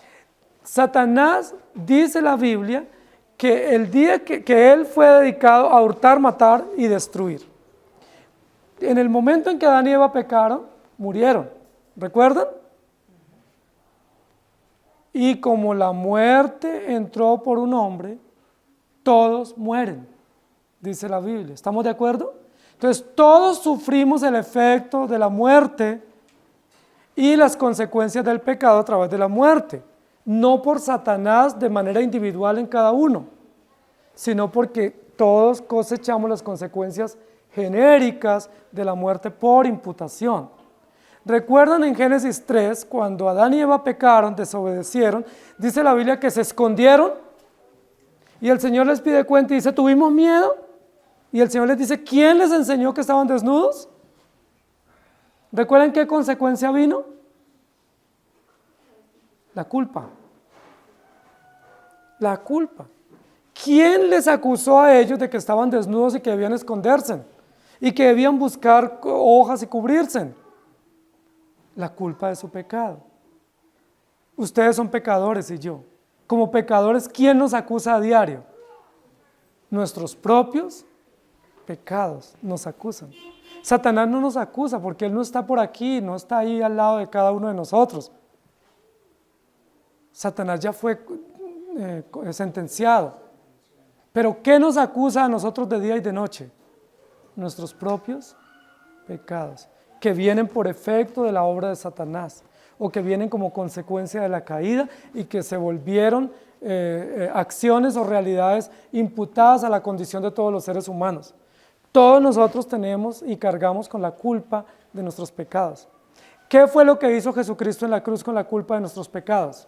Satanás, dice la Biblia, que el día que él fue dedicado a hurtar, matar y destruir. En el momento en que Adán y Eva pecaron, murieron. ¿Recuerdan? Y como la muerte entró por un hombre, todos mueren, dice la Biblia. ¿Estamos de acuerdo? Entonces, todos sufrimos el efecto de la muerte y las consecuencias del pecado a través de la muerte. No por Satanás de manera individual en cada uno, sino porque todos cosechamos las consecuencias genéricas de la muerte por imputación. ¿Recuerdan en Génesis 3, cuando Adán y Eva pecaron, desobedecieron, dice la Biblia que se escondieron y el Señor les pide cuenta y dice, ¿tuvimos miedo? Y el Señor les dice, ¿quién les enseñó que estaban desnudos? ¿Recuerdan qué consecuencia vino? La culpa. La culpa. ¿Quién les acusó a ellos de que estaban desnudos y que debían esconderse? Y que debían buscar hojas y cubrirse. La culpa de su pecado. Ustedes son pecadores y yo. Como pecadores, ¿quién nos acusa a diario? Nuestros propios pecados nos acusan. Satanás no nos acusa porque él no está por aquí, no está ahí al lado de cada uno de nosotros. Satanás ya fue sentenciado. Pero ¿qué nos acusa a nosotros de día y de noche? Nuestros propios pecados, que vienen por efecto de la obra de Satanás, o que vienen como consecuencia de la caída y que se volvieron acciones o realidades imputadas a la condición de todos los seres humanos. Todos nosotros tenemos y cargamos con la culpa de nuestros pecados. ¿Qué fue lo que hizo Jesucristo en la cruz con la culpa de nuestros pecados?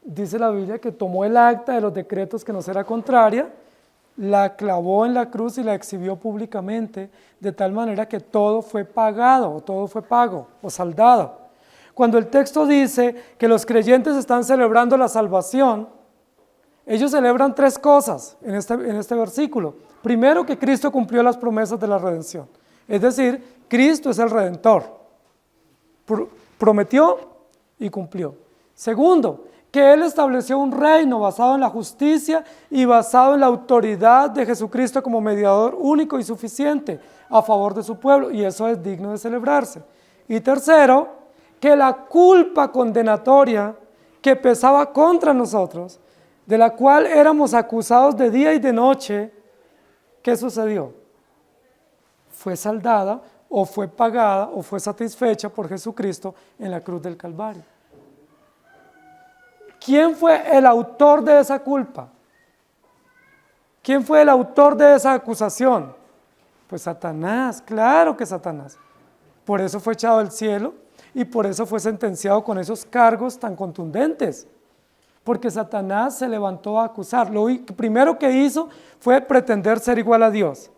Dice la Biblia que tomó el acta de los decretos que nos era contraria, la clavó en la cruz y la exhibió públicamente, de tal manera que todo fue pagado, o todo fue pago, o saldado. Cuando el texto dice que los creyentes están celebrando la salvación, ellos celebran tres cosas en este versículo. Primero, que Cristo cumplió las promesas de la redención. Es decir, Cristo es el Redentor. Prometió y cumplió. Segundo, que Él estableció un reino basado en la justicia y basado en la autoridad de Jesucristo como mediador único y suficiente a favor de su pueblo, y eso es digno de celebrarse. Y tercero, que la culpa condenatoria que pesaba contra nosotros, de la cual éramos acusados de día y de noche, ¿qué sucedió? Fue saldada, o fue pagada, o fue satisfecha por Jesucristo en la cruz del Calvario. ¿Quién fue el autor de esa culpa? ¿Quién fue el autor de esa acusación? Pues Satanás, claro que Satanás. Por eso fue echado del cielo y por eso fue sentenciado con esos cargos tan contundentes. Porque Satanás se levantó a acusar. Lo primero que hizo fue pretender ser igual a Dios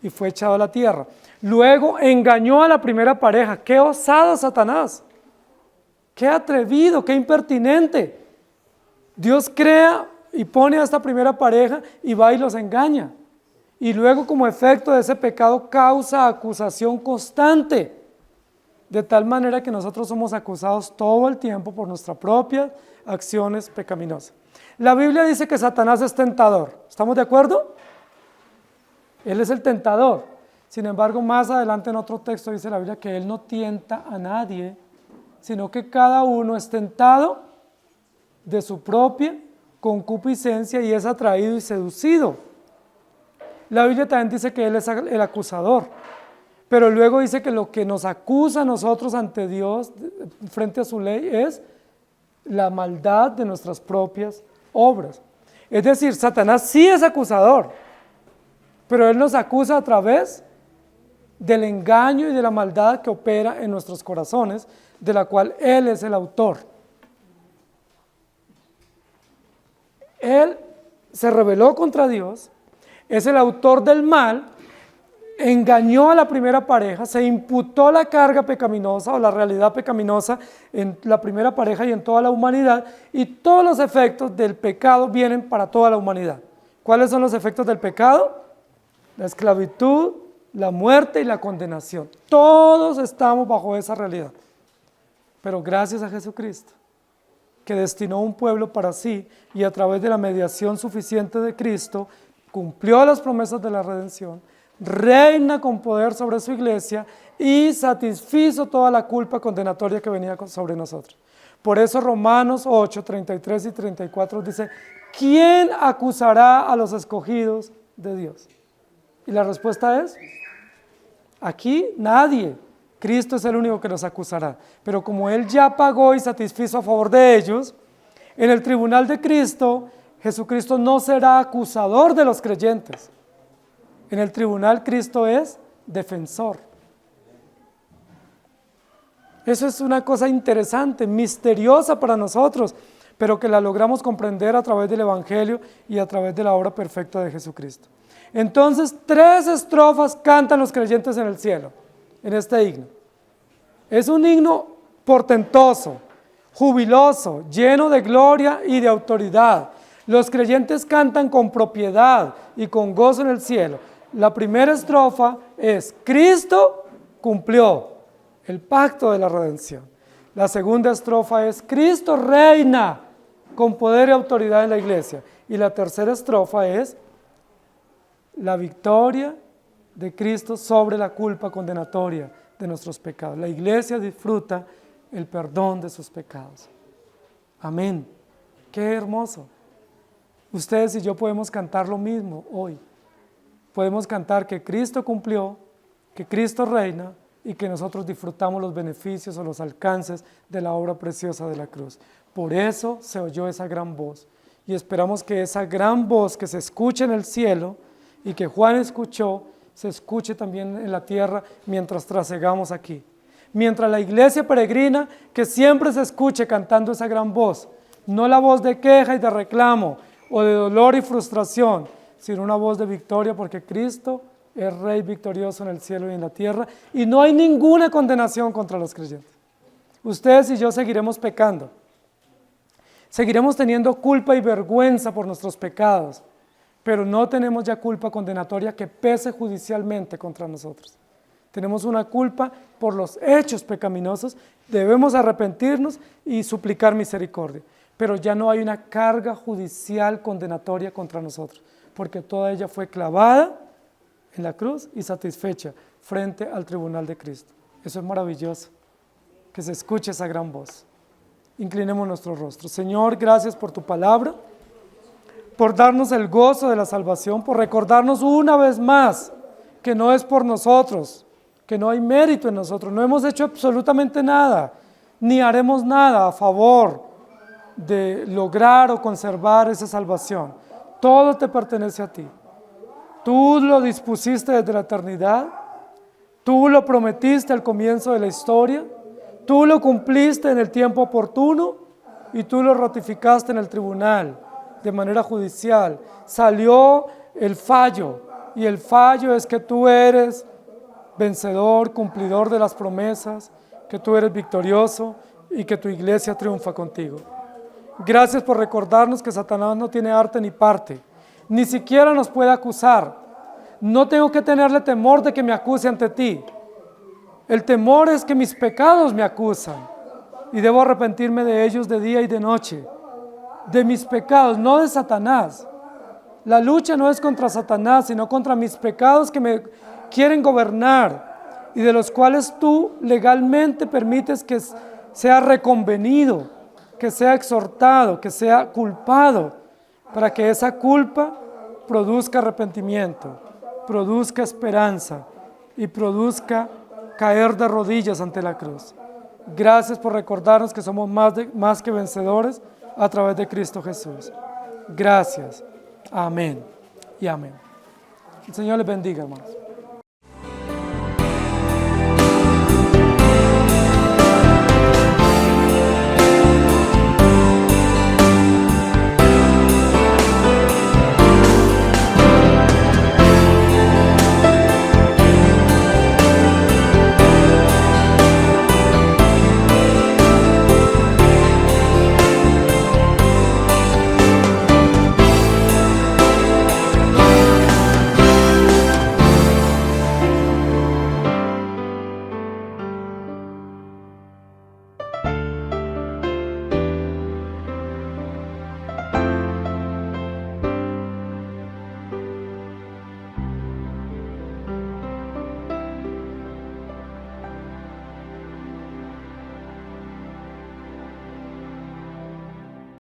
y fue echado a la tierra. Luego engañó a la primera pareja. ¡Qué osado Satanás! ¡Qué atrevido! ¡Qué impertinente! Dios crea y pone a esta primera pareja y va y los engaña. Y luego, como efecto de ese pecado, causa acusación constante. De tal manera que nosotros somos acusados todo el tiempo por nuestras propias acciones pecaminosas. La Biblia dice que Satanás es tentador. ¿Estamos de acuerdo? Él es el tentador. Sin embargo, más adelante en otro texto dice la Biblia que Él no tienta a nadie, sino que cada uno es tentado de su propia concupiscencia y es atraído y seducido. La Biblia también dice que Él es el acusador, pero luego dice que lo que nos acusa a nosotros ante Dios frente a su ley es la maldad de nuestras propias obras. Es decir, Satanás sí es acusador, pero él nos acusa a través del engaño y de la maldad que opera en nuestros corazones, de la cual él es el autor. Él se rebeló contra Dios, es el autor del mal, engañó a la primera pareja, se imputó la carga pecaminosa o la realidad pecaminosa en la primera pareja y en toda la humanidad, y todos los efectos del pecado vienen para toda la humanidad. ¿Cuáles son los efectos del pecado? La esclavitud, la muerte y la condenación. Todos estamos bajo esa realidad. Pero gracias a Jesucristo, que destinó un pueblo para sí y a través de la mediación suficiente de Cristo, cumplió las promesas de la redención, reina con poder sobre su iglesia y satisfizo toda la culpa condenatoria que venía sobre nosotros. Por eso Romanos 8, 33 y 34 dice, ¿quién acusará a los escogidos de Dios? Y la respuesta es, aquí nadie. Cristo es el único que los acusará. Pero como Él ya pagó y satisfizo a favor de ellos, en el tribunal de Cristo, Jesucristo no será acusador de los creyentes. En el tribunal Cristo es defensor. Eso es una cosa interesante, misteriosa para nosotros, pero que la logramos comprender a través del Evangelio y a través de la obra perfecta de Jesucristo. Entonces, 3 estrofas cantan los creyentes en el cielo, en este himno. Es un himno portentoso, jubiloso, lleno de gloria y de autoridad. Los creyentes cantan con propiedad y con gozo en el cielo. La primera estrofa es, Cristo cumplió el pacto de la redención. La segunda estrofa es, Cristo reina con poder y autoridad en la iglesia. Y la tercera estrofa es, la victoria de Cristo sobre la culpa condenatoria de nuestros pecados. La iglesia disfruta el perdón de sus pecados. Amén. Qué hermoso. Ustedes y yo podemos cantar lo mismo hoy. Podemos cantar que Cristo cumplió, que Cristo reina y que nosotros disfrutamos los beneficios o los alcances de la obra preciosa de la cruz. Por eso se oyó esa gran voz. Y esperamos que esa gran voz que se escuche en el cielo y que Juan escuchó, se escuche también en la tierra mientras trasegamos aquí. Mientras la iglesia peregrina, que siempre se escuche cantando esa gran voz, no la voz de queja y de reclamo o de dolor y frustración, sino una voz de victoria, porque Cristo es Rey victorioso en el cielo y en la tierra, y no hay ninguna condenación contra los creyentes. Ustedes y yo seguiremos pecando, seguiremos teniendo culpa y vergüenza por nuestros pecados, pero no tenemos ya culpa condenatoria que pese judicialmente contra nosotros. Tenemos una culpa por los hechos pecaminosos, debemos arrepentirnos y suplicar misericordia, pero ya no hay una carga judicial condenatoria contra nosotros, porque toda ella fue clavada en la cruz y satisfecha frente al tribunal de Cristo. Eso es maravilloso, que se escuche esa gran voz. Inclinemos nuestro rostro. Señor, gracias por tu palabra, por darnos el gozo de la salvación, por recordarnos una vez más que no es por nosotros, que no hay mérito en nosotros, no hemos hecho absolutamente nada, ni haremos nada a favor de lograr o conservar esa salvación. Todo te pertenece a ti. Tú lo dispusiste desde la eternidad, tú lo prometiste al comienzo de la historia, tú lo cumpliste en el tiempo oportuno y tú lo ratificaste en el tribunal de manera judicial. Salió el fallo y el fallo es que tú eres vencedor, cumplidor de las promesas, que tú eres victorioso y que tu iglesia triunfa contigo. Gracias por recordarnos que Satanás no tiene arte ni parte, ni siquiera nos puede acusar. No tengo que tenerle temor de que me acuse ante ti. El temor es que mis pecados me acusan y debo arrepentirme de ellos de día y de noche. De mis pecados, no de Satanás. La lucha no es contra Satanás, sino contra mis pecados que me quieren gobernar y de los cuales tú legalmente permites que sea reconvenido, que sea exhortado, que sea culpado, para que esa culpa produzca arrepentimiento, produzca esperanza y produzca caer de rodillas ante la cruz. Gracias por recordarnos que somos más que vencedores a través de Cristo Jesús. Gracias. Amén y amén. El Señor les bendiga, hermanos.